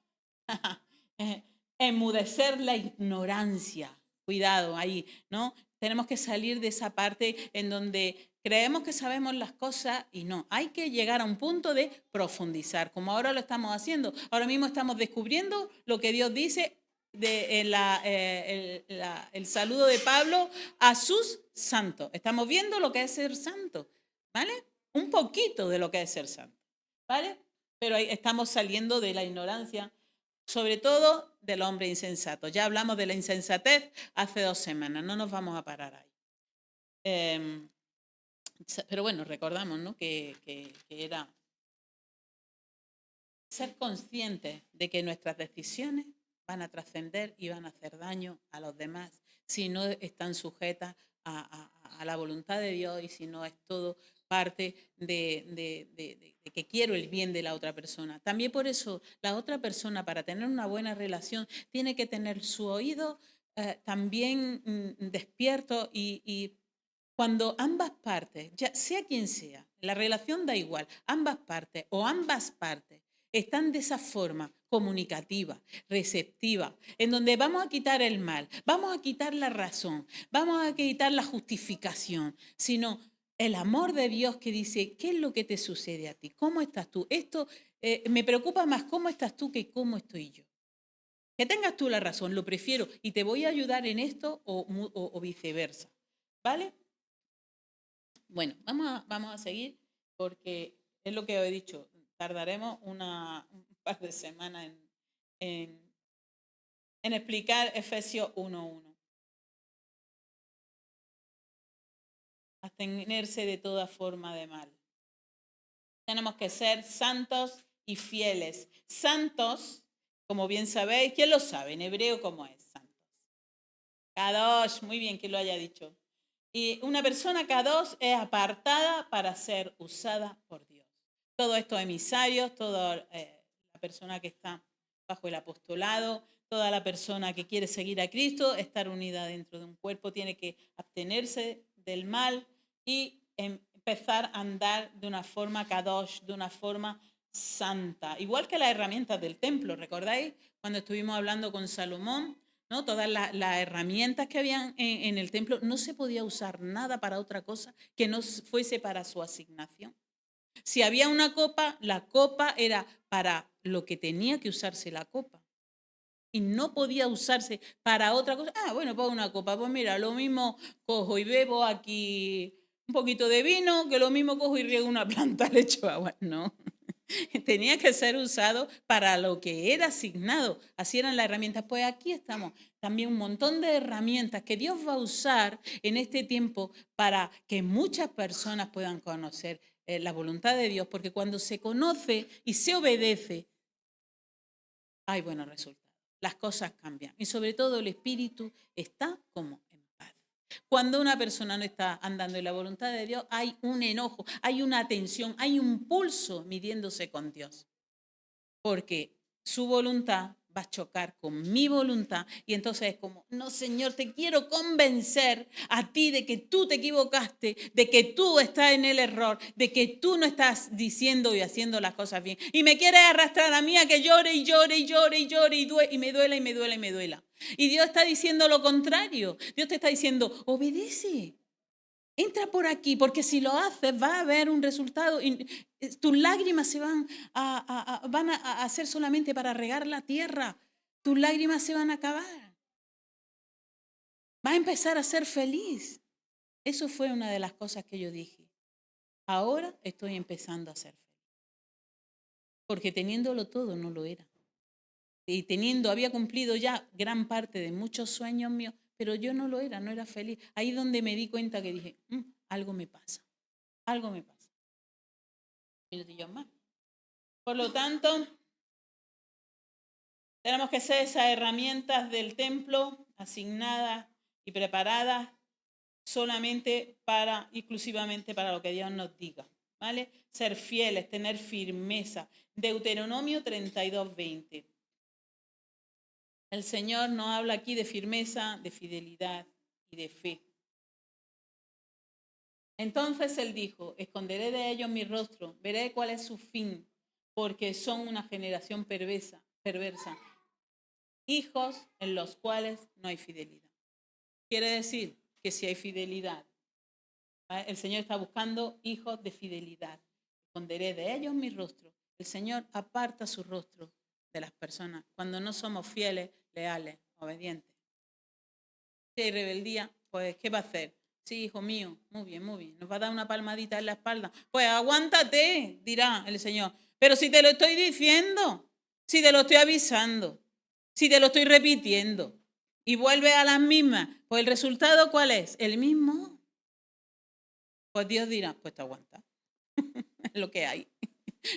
Enmudecer la ignorancia. Cuidado ahí, ¿no? Tenemos que salir de esa parte en donde creemos que sabemos las cosas y no. Hay que llegar a un punto de profundizar, como ahora lo estamos haciendo. Ahora mismo estamos descubriendo lo que Dios dice de el saludo de Pablo a sus santos. Estamos viendo lo que es ser santo, ¿vale? Un poquito de lo que es ser santo, ¿vale? Pero ahí estamos saliendo de la ignorancia, sobre todo del hombre insensato. Ya hablamos de la insensatez hace 2 semanas, no nos vamos a parar ahí. Pero bueno, recordamos, ¿no? que era ser conscientes de que nuestras decisiones van a trascender y van a hacer daño a los demás si no están sujetas a la voluntad de Dios y si no es todo parte de que quiero el bien de la otra persona. También por eso la otra persona, para tener una buena relación, tiene que tener su oído también despierto y cuando ambas partes, ya sea quien sea, la relación da igual, ambas partes o ambas partes están de esa forma comunicativa, receptiva, en donde vamos a quitar el mal, vamos a quitar la razón, vamos a quitar la justificación, sino el amor de Dios que dice, ¿qué es lo que te sucede a ti? ¿Cómo estás tú? Esto me preocupa más cómo estás tú que cómo estoy yo. Que tengas tú la razón, lo prefiero y te voy a ayudar en esto o viceversa. ¿Vale? Bueno, vamos a seguir porque es lo que he dicho, tardaremos un par de semanas en, en explicar Efesios 1:1. Abstenerse de toda forma de mal. Tenemos que ser santos y fieles. Santos, como bien sabéis, ¿quién lo sabe? En hebreo, ¿cómo es? Santos. Kadosh, muy bien que lo haya dicho. Y una persona Kadosh es apartada para ser usada por Dios. Todos estos emisarios, toda la persona que está bajo el apostolado, toda la persona que quiere seguir a Cristo, estar unida dentro de un cuerpo, tiene que abstenerse del mal y empezar a andar de una forma Kadosh, de una forma santa. Igual que las herramientas del templo, ¿recordáis? Cuando estuvimos hablando con Salomón, ¿no? Todas las herramientas que habían en el templo, no se podía usar nada para otra cosa que no fuese para su asignación. Si había una copa, la copa era para lo que tenía que usarse la copa. Y no podía usarse para otra cosa. Ah, bueno, pues una copa. Pues mira, lo mismo cojo y bebo aquí un poquito de vino, que lo mismo cojo y riego una planta, le echo agua. No. Tenía que ser usado para lo que era asignado. Así eran las herramientas. Pues aquí estamos. También un montón de herramientas que Dios va a usar en este tiempo para que muchas personas puedan conocer la voluntad de Dios, porque cuando se conoce y se obedece, hay buenos resultados. Las cosas cambian y sobre todo el espíritu está como en paz. Cuando una persona no está andando en la voluntad de Dios, hay un enojo, hay una tensión, hay un pulso midiéndose con Dios. Porque su voluntad va a chocar con mi voluntad y entonces es como, no Señor, te quiero convencer a ti de que tú te equivocaste, de que tú estás en el error, de que tú no estás diciendo y haciendo las cosas bien. Y me quieres arrastrar a mí a que llore y llore y llore y llore y me duela y me duela y me duela. Y Dios está diciendo lo contrario. Dios te está diciendo, obedece. Entra por aquí, porque si lo haces va a haber un resultado y tus lágrimas se van a hacer solamente para regar la tierra. Tus lágrimas se van a acabar. Vas a empezar a ser feliz. Eso fue una de las cosas que yo dije. Ahora estoy empezando a ser feliz. Porque teniéndolo todo no lo era. Y había cumplido ya gran parte de muchos sueños míos, pero yo no lo era, no era feliz. Ahí es donde me di cuenta que dije, algo me pasa, algo me pasa. Minutillos más. Por lo tanto, tenemos que ser esas herramientas del templo asignadas y preparadas solamente exclusivamente para lo que Dios nos diga, ¿vale? Ser fieles, tener firmeza. Deuteronomio 32:20. El Señor nos habla aquí de firmeza, de fidelidad y de fe. Entonces Él dijo, esconderé de ellos mi rostro, veré cuál es su fin, porque son una generación perversa, hijos en los cuales no hay fidelidad. Quiere decir que si hay fidelidad, ¿vale? El Señor está buscando hijos de fidelidad. Esconderé de ellos mi rostro. El Señor aparta su rostro de las personas cuando no somos fieles, leales, obedientes. Si hay rebeldía, pues ¿qué va a hacer? Sí, hijo mío, muy bien, muy bien. Nos va a dar una palmadita en la espalda. Pues aguántate, dirá el Señor. Pero si te lo estoy diciendo, si te lo estoy avisando, si te lo estoy repitiendo y vuelve a las mismas, pues el resultado ¿cuál es? El mismo. Pues Dios dirá, pues te aguanta. Es lo que hay.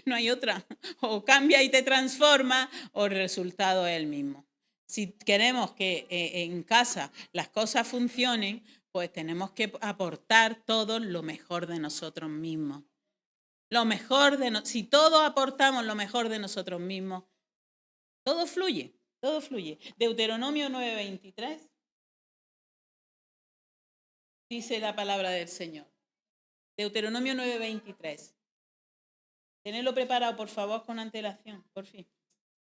No hay otra. O cambia y te transforma o el resultado es el mismo. Si queremos que en casa las cosas funcionen, pues tenemos que aportar todo lo mejor de nosotros mismos. Lo mejor si todos aportamos lo mejor de nosotros mismos, todo fluye, todo fluye. Deuteronomio 9:23 dice la palabra del Señor. Deuteronomio 9:23. Tenedlo preparado, por favor, con antelación, por fin.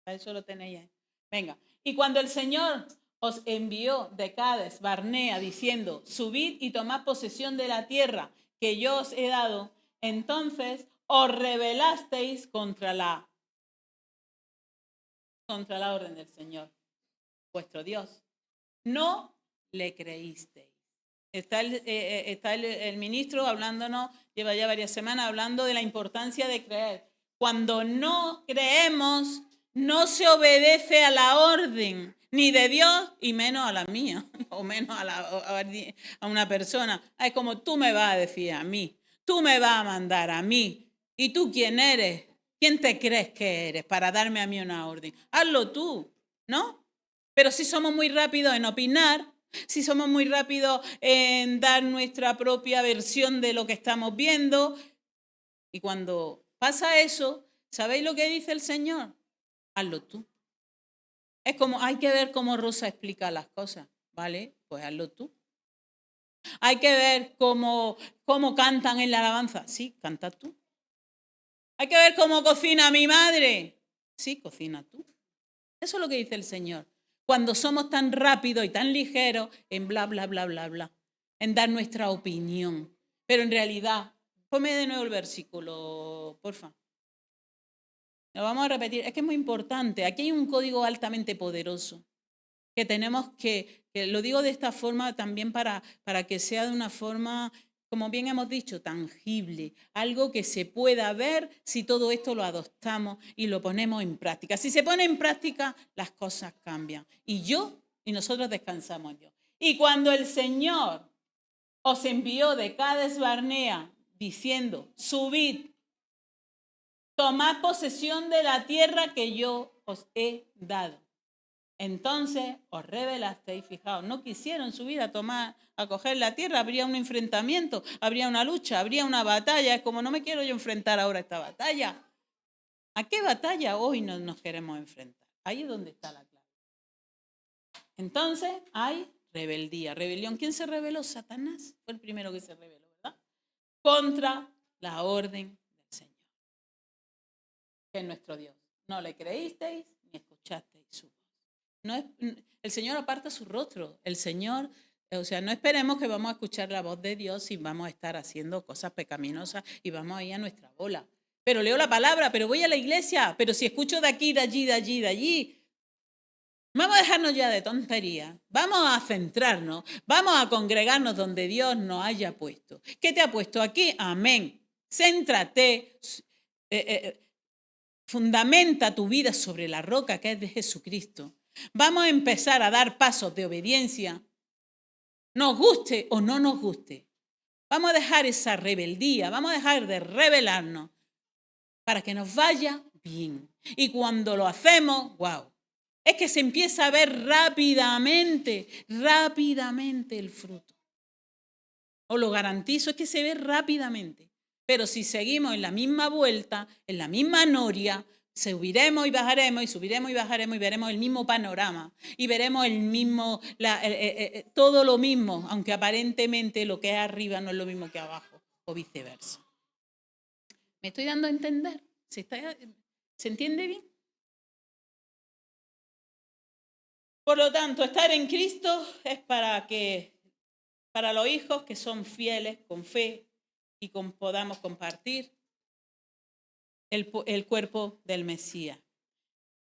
Para eso lo tenéis ahí. Venga. Y cuando el Señor os envió de Cades Barnea diciendo, subid y tomad posesión de la tierra que yo os he dado, entonces os rebelasteis contra la orden del Señor, vuestro Dios. No le creísteis. Está el ministro hablándonos, lleva ya varias semanas hablando de la importancia de creer. Cuando no creemos, no se obedece a la orden ni de Dios y menos a la mía o menos a una persona. Es como tú me vas a decir a mí, tú me vas a mandar a mí. ¿Y tú quién eres? ¿Quién te crees que eres para darme a mí una orden? Hazlo tú, ¿no? Pero si somos muy rápidos en opinar, si somos muy rápidos en dar nuestra propia versión de lo que estamos viendo, y cuando pasa eso, ¿sabéis lo que dice el Señor? Hazlo tú. Es como, hay que ver cómo Rosa explica las cosas, ¿vale? Pues hazlo tú. Hay que ver cómo cantan en la alabanza. Sí, canta tú. Hay que ver cómo cocina mi madre. Sí, cocina tú. Eso es lo que dice el Señor. Cuando somos tan rápidos y tan ligeros en bla, bla, bla, bla, bla, en dar nuestra opinión. Pero en realidad, ponme de nuevo el versículo, porfa. Lo vamos a repetir. Es que es muy importante. Aquí hay un código altamente poderoso que tenemos que lo digo de esta forma también para que sea de una forma, como bien hemos dicho, tangible, algo que se pueda ver si todo esto lo adoptamos y lo ponemos en práctica. Si se pone en práctica, las cosas cambian. Y nosotros descansamos en Dios. Y cuando el Señor os envió de Cades Barnea diciendo, subid, tomad posesión de la tierra que yo os he dado. Entonces os rebelasteis, fijaos, no quisieron subir a coger la tierra, habría un enfrentamiento, habría una lucha, habría una batalla. Es como no me quiero yo enfrentar ahora a esta batalla. ¿A qué batalla hoy no nos queremos enfrentar? Ahí es donde está la clave. Entonces hay rebeldía, rebelión. ¿Quién se rebeló? Satanás. Fue el primero que se rebeló, ¿verdad? Contra la orden del Señor, que es nuestro Dios. No le creísteis ni escuchasteis su voz. El Señor aparta su rostro. El Señor, no esperemos que vamos a escuchar la voz de Dios y vamos a estar haciendo cosas pecaminosas y vamos a ir a nuestra bola. Pero leo la palabra, pero voy a la iglesia, pero si escucho de aquí, de allí, de allí, de allí. Vamos a dejarnos ya de tonterías, vamos a centrarnos, vamos a congregarnos donde Dios nos haya puesto. ¿Qué te ha puesto aquí? Amén. Céntrate, fundamenta tu vida sobre la roca que es de Jesucristo. Vamos a empezar a dar pasos de obediencia, nos guste o no nos guste. Vamos a dejar esa rebeldía, vamos a dejar de rebelarnos para que nos vaya bien. Y cuando lo hacemos, wow, es que se empieza a ver rápidamente el fruto. Os lo garantizo, es que se ve rápidamente. Pero si seguimos en la misma vuelta, en la misma noria, subiremos y bajaremos y subiremos y bajaremos y veremos el mismo panorama y veremos el mismo, todo lo mismo, aunque aparentemente lo que es arriba no es lo mismo que abajo o viceversa. ¿Me estoy dando a entender? ¿Se entiende bien? Por lo tanto, estar en Cristo es para los hijos que son fieles, con fe y podamos compartir el cuerpo del Mesías.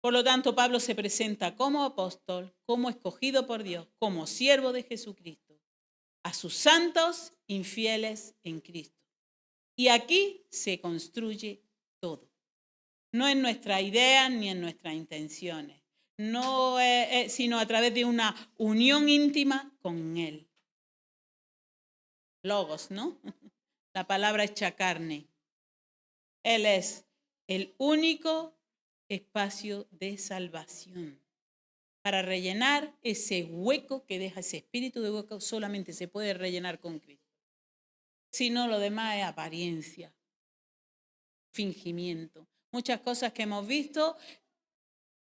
Por lo tanto, Pablo se presenta como apóstol, como escogido por Dios, como siervo de Jesucristo, a sus santos infieles en Cristo. Y aquí se construye todo. No en nuestras ideas ni en nuestras intenciones, no sino a través de una unión íntima con Él. Logos, ¿no? La palabra hecha carne. Él es el único espacio de salvación. Para rellenar ese hueco que deja ese espíritu de hueco, solamente se puede rellenar con Cristo. Si no, lo demás es apariencia, fingimiento. Muchas cosas que hemos visto,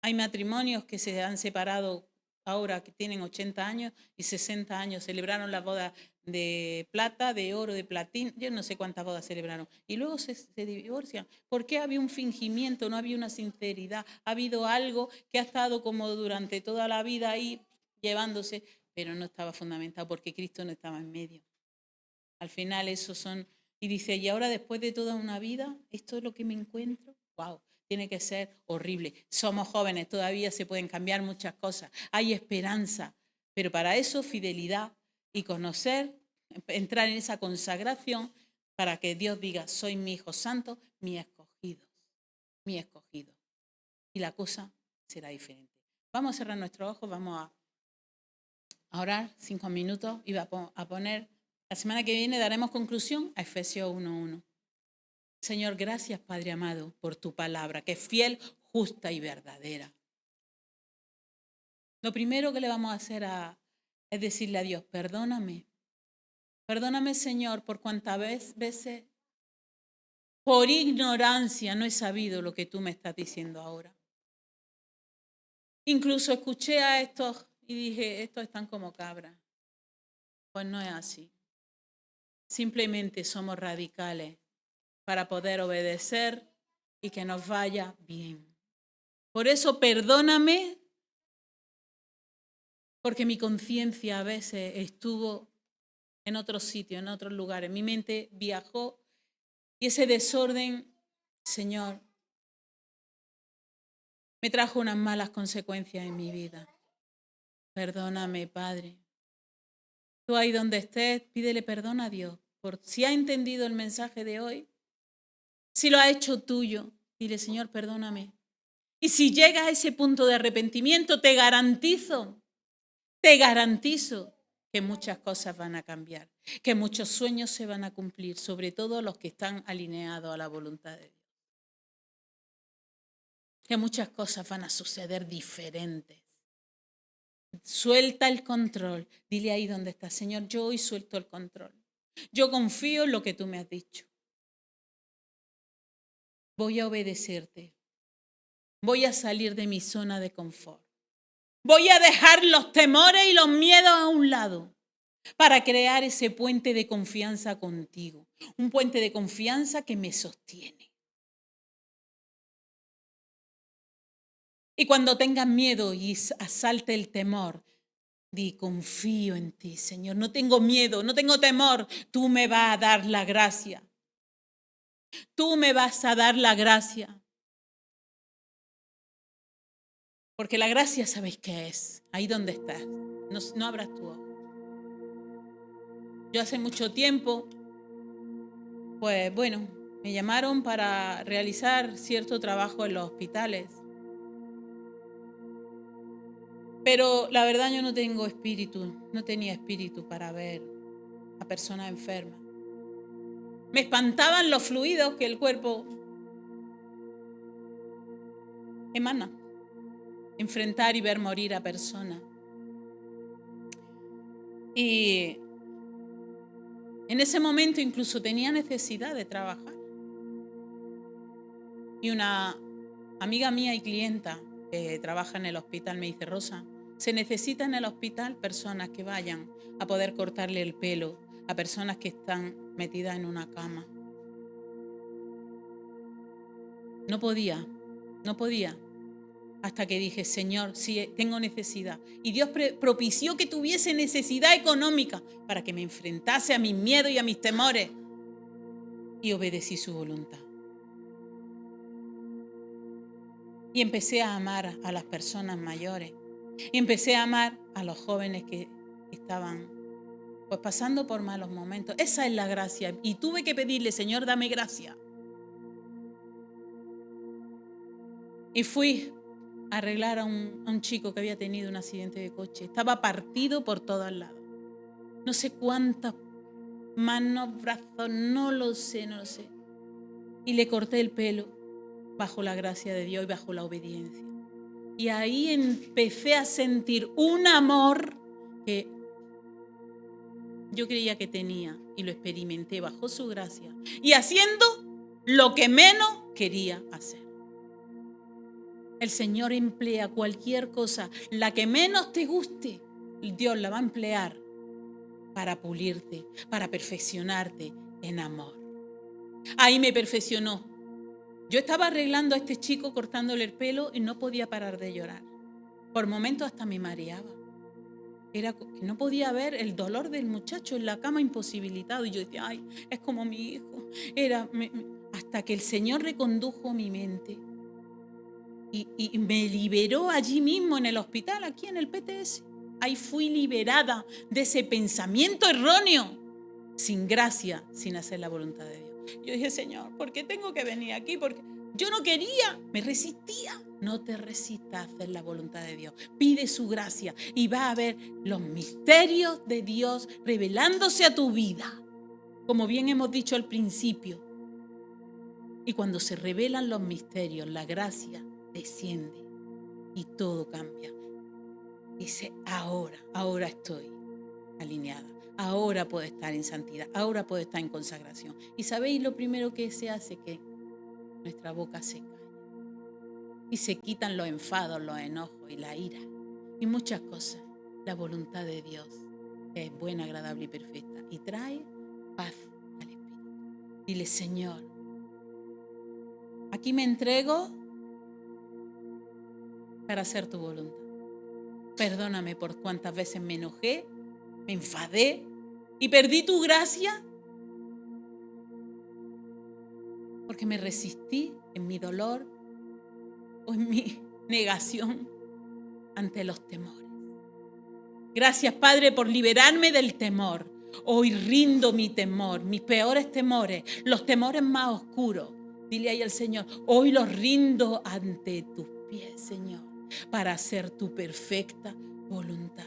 hay matrimonios que se han separado ahora que tienen 80 años y 60 años, celebraron la boda de plata, de oro, de platino, yo no sé cuántas bodas celebraron, y luego se divorcian. ¿Por qué había un fingimiento? No había una sinceridad, ha habido algo que ha estado como durante toda la vida ahí llevándose, pero no estaba fundamentado porque Cristo no estaba en medio. Al final esos son, y dice, y ahora después de toda una vida, ¿esto es lo que me encuentro? ¡Wow! Tiene que ser horrible. Somos jóvenes, todavía se pueden cambiar muchas cosas. Hay esperanza, pero para eso fidelidad y conocer, entrar en esa consagración para que Dios diga, soy mi hijo santo, mi escogido, mi escogido. Y la cosa será diferente. Vamos a cerrar nuestros ojos, vamos a orar 5 minutos y a poner, la semana que viene daremos conclusión a Efesios 1:1. Señor, gracias, Padre amado, por tu palabra, que es fiel, justa y verdadera. Lo primero que le vamos a hacer es decirle a Dios, perdóname. Perdóname, Señor, por cuantas veces, por ignorancia, no he sabido lo que tú me estás diciendo ahora. Incluso escuché a estos y dije, estos están como cabras. Pues no es así. Simplemente somos radicales para poder obedecer y que nos vaya bien. Por eso perdóname, porque mi conciencia a veces estuvo en otros sitios, en otros lugares. Mi mente viajó y ese desorden, Señor, me trajo unas malas consecuencias en mi vida. Perdóname, Padre. Tú ahí donde estés, pídele perdón a Dios por si ha entendido el mensaje de hoy. Si lo ha hecho tuyo, dile, Señor, perdóname. Y si llegas a ese punto de arrepentimiento, te garantizo que muchas cosas van a cambiar, que muchos sueños se van a cumplir, sobre todo los que están alineados a la voluntad de Dios. Que muchas cosas van a suceder diferentes. Suelta el control. Dile ahí donde estás, Señor, yo hoy suelto el control. Yo confío en lo que tú me has dicho. Voy a obedecerte. Voy a salir de mi zona de confort. Voy a dejar los temores y los miedos a un lado para crear ese puente de confianza contigo. Un puente de confianza que me sostiene. Y cuando tengas miedo y asalte el temor, di, confío en ti, Señor. No tengo miedo, no tengo temor. Tú me vas a dar la gracia. Tú me vas a dar la gracia. Porque la gracia, ¿sabéis qué es? Ahí donde estás. No abras tu ojo. Yo hace mucho tiempo, pues bueno, me llamaron para realizar cierto trabajo en los hospitales. Pero la verdad yo no tenía espíritu para ver a personas enfermas. Me espantaban los fluidos que el cuerpo emana. Enfrentar y ver morir a personas. Y en ese momento incluso tenía necesidad de trabajar. Y una amiga mía y clienta que trabaja en el hospital me dice: Rosa, se necesita en el hospital personas que vayan a poder cortarle el pelo a personas que están metidas en una cama. No podía. Hasta que dije: Señor, sí, tengo necesidad. Y Dios propició que tuviese necesidad económica para que me enfrentase a mis miedos y a mis temores. Y obedecí su voluntad. Y empecé a amar a las personas mayores. Y empecé a amar a los jóvenes que estaban pues pasando por malos momentos. Esa es la gracia. Y tuve que pedirle: Señor, dame gracia. Y fui a arreglar a un chico que había tenido un accidente de coche. Estaba partido por todos lados. No sé cuántas manos, brazos, no lo sé. Y le corté el pelo bajo la gracia de Dios y bajo la obediencia. Y ahí empecé a sentir un amor que yo creía que tenía, y lo experimenté bajo su gracia y haciendo lo que menos quería hacer. El Señor emplea cualquier cosa, la que menos te guste, Dios la va a emplear para pulirte, para perfeccionarte en amor. Ahí me perfeccionó. Yo estaba arreglando a este chico, cortándole el pelo, y no podía parar de llorar. Por momentos hasta me mareaba. Era que no podía ver el dolor del muchacho en la cama, imposibilitado. Y yo decía: ay, es como mi hijo. Hasta que el Señor recondujo mi mente y me liberó allí mismo en el hospital, aquí en el PTS. Ahí fui liberada de ese pensamiento erróneo, sin gracia, sin hacer la voluntad de Dios. Yo dije: Señor, ¿por qué tengo que venir aquí? Porque yo no quería, me resistía. No te resistas a hacer la voluntad de Dios. Pide su gracia y va a ver los misterios de Dios revelándose a tu vida. Como bien hemos dicho al principio. Y cuando se revelan los misterios, la gracia desciende y todo cambia. Dice: ahora estoy alineada. Ahora puedo estar en santidad. Ahora puedo estar en consagración. ¿Y sabéis lo primero que se hace? Que nuestra boca se calla. Y se quitan los enfados, los enojos y la ira. Y muchas cosas. La voluntad de Dios, que es buena, agradable y perfecta. Y trae paz al espíritu. Dile: Señor, aquí me entrego para hacer tu voluntad. Perdóname por cuántas veces me enojé, me enfadé y perdí tu gracia. Porque me resistí en mi dolor o en mi negación ante los temores. Gracias, Padre, por liberarme del temor. Hoy rindo mi temor, mis peores temores, los temores más oscuros. Dile ahí al Señor: hoy los rindo ante tus pies, Señor, para hacer tu perfecta voluntad.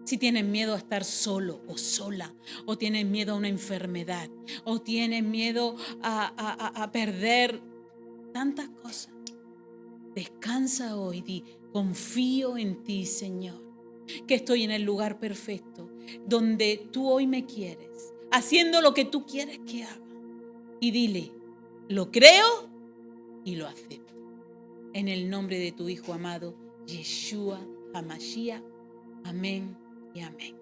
Si tienes miedo a estar solo o sola, o tienes miedo a una enfermedad, o tienes miedo a perder tantas cosas, descansa hoy, di: confío en ti, Señor, que estoy en el lugar perfecto, donde tú hoy me quieres, haciendo lo que tú quieres que haga. Y dile: lo creo y lo acepto. En el nombre de tu Hijo amado, Yeshua HaMashiach. Amén y amén.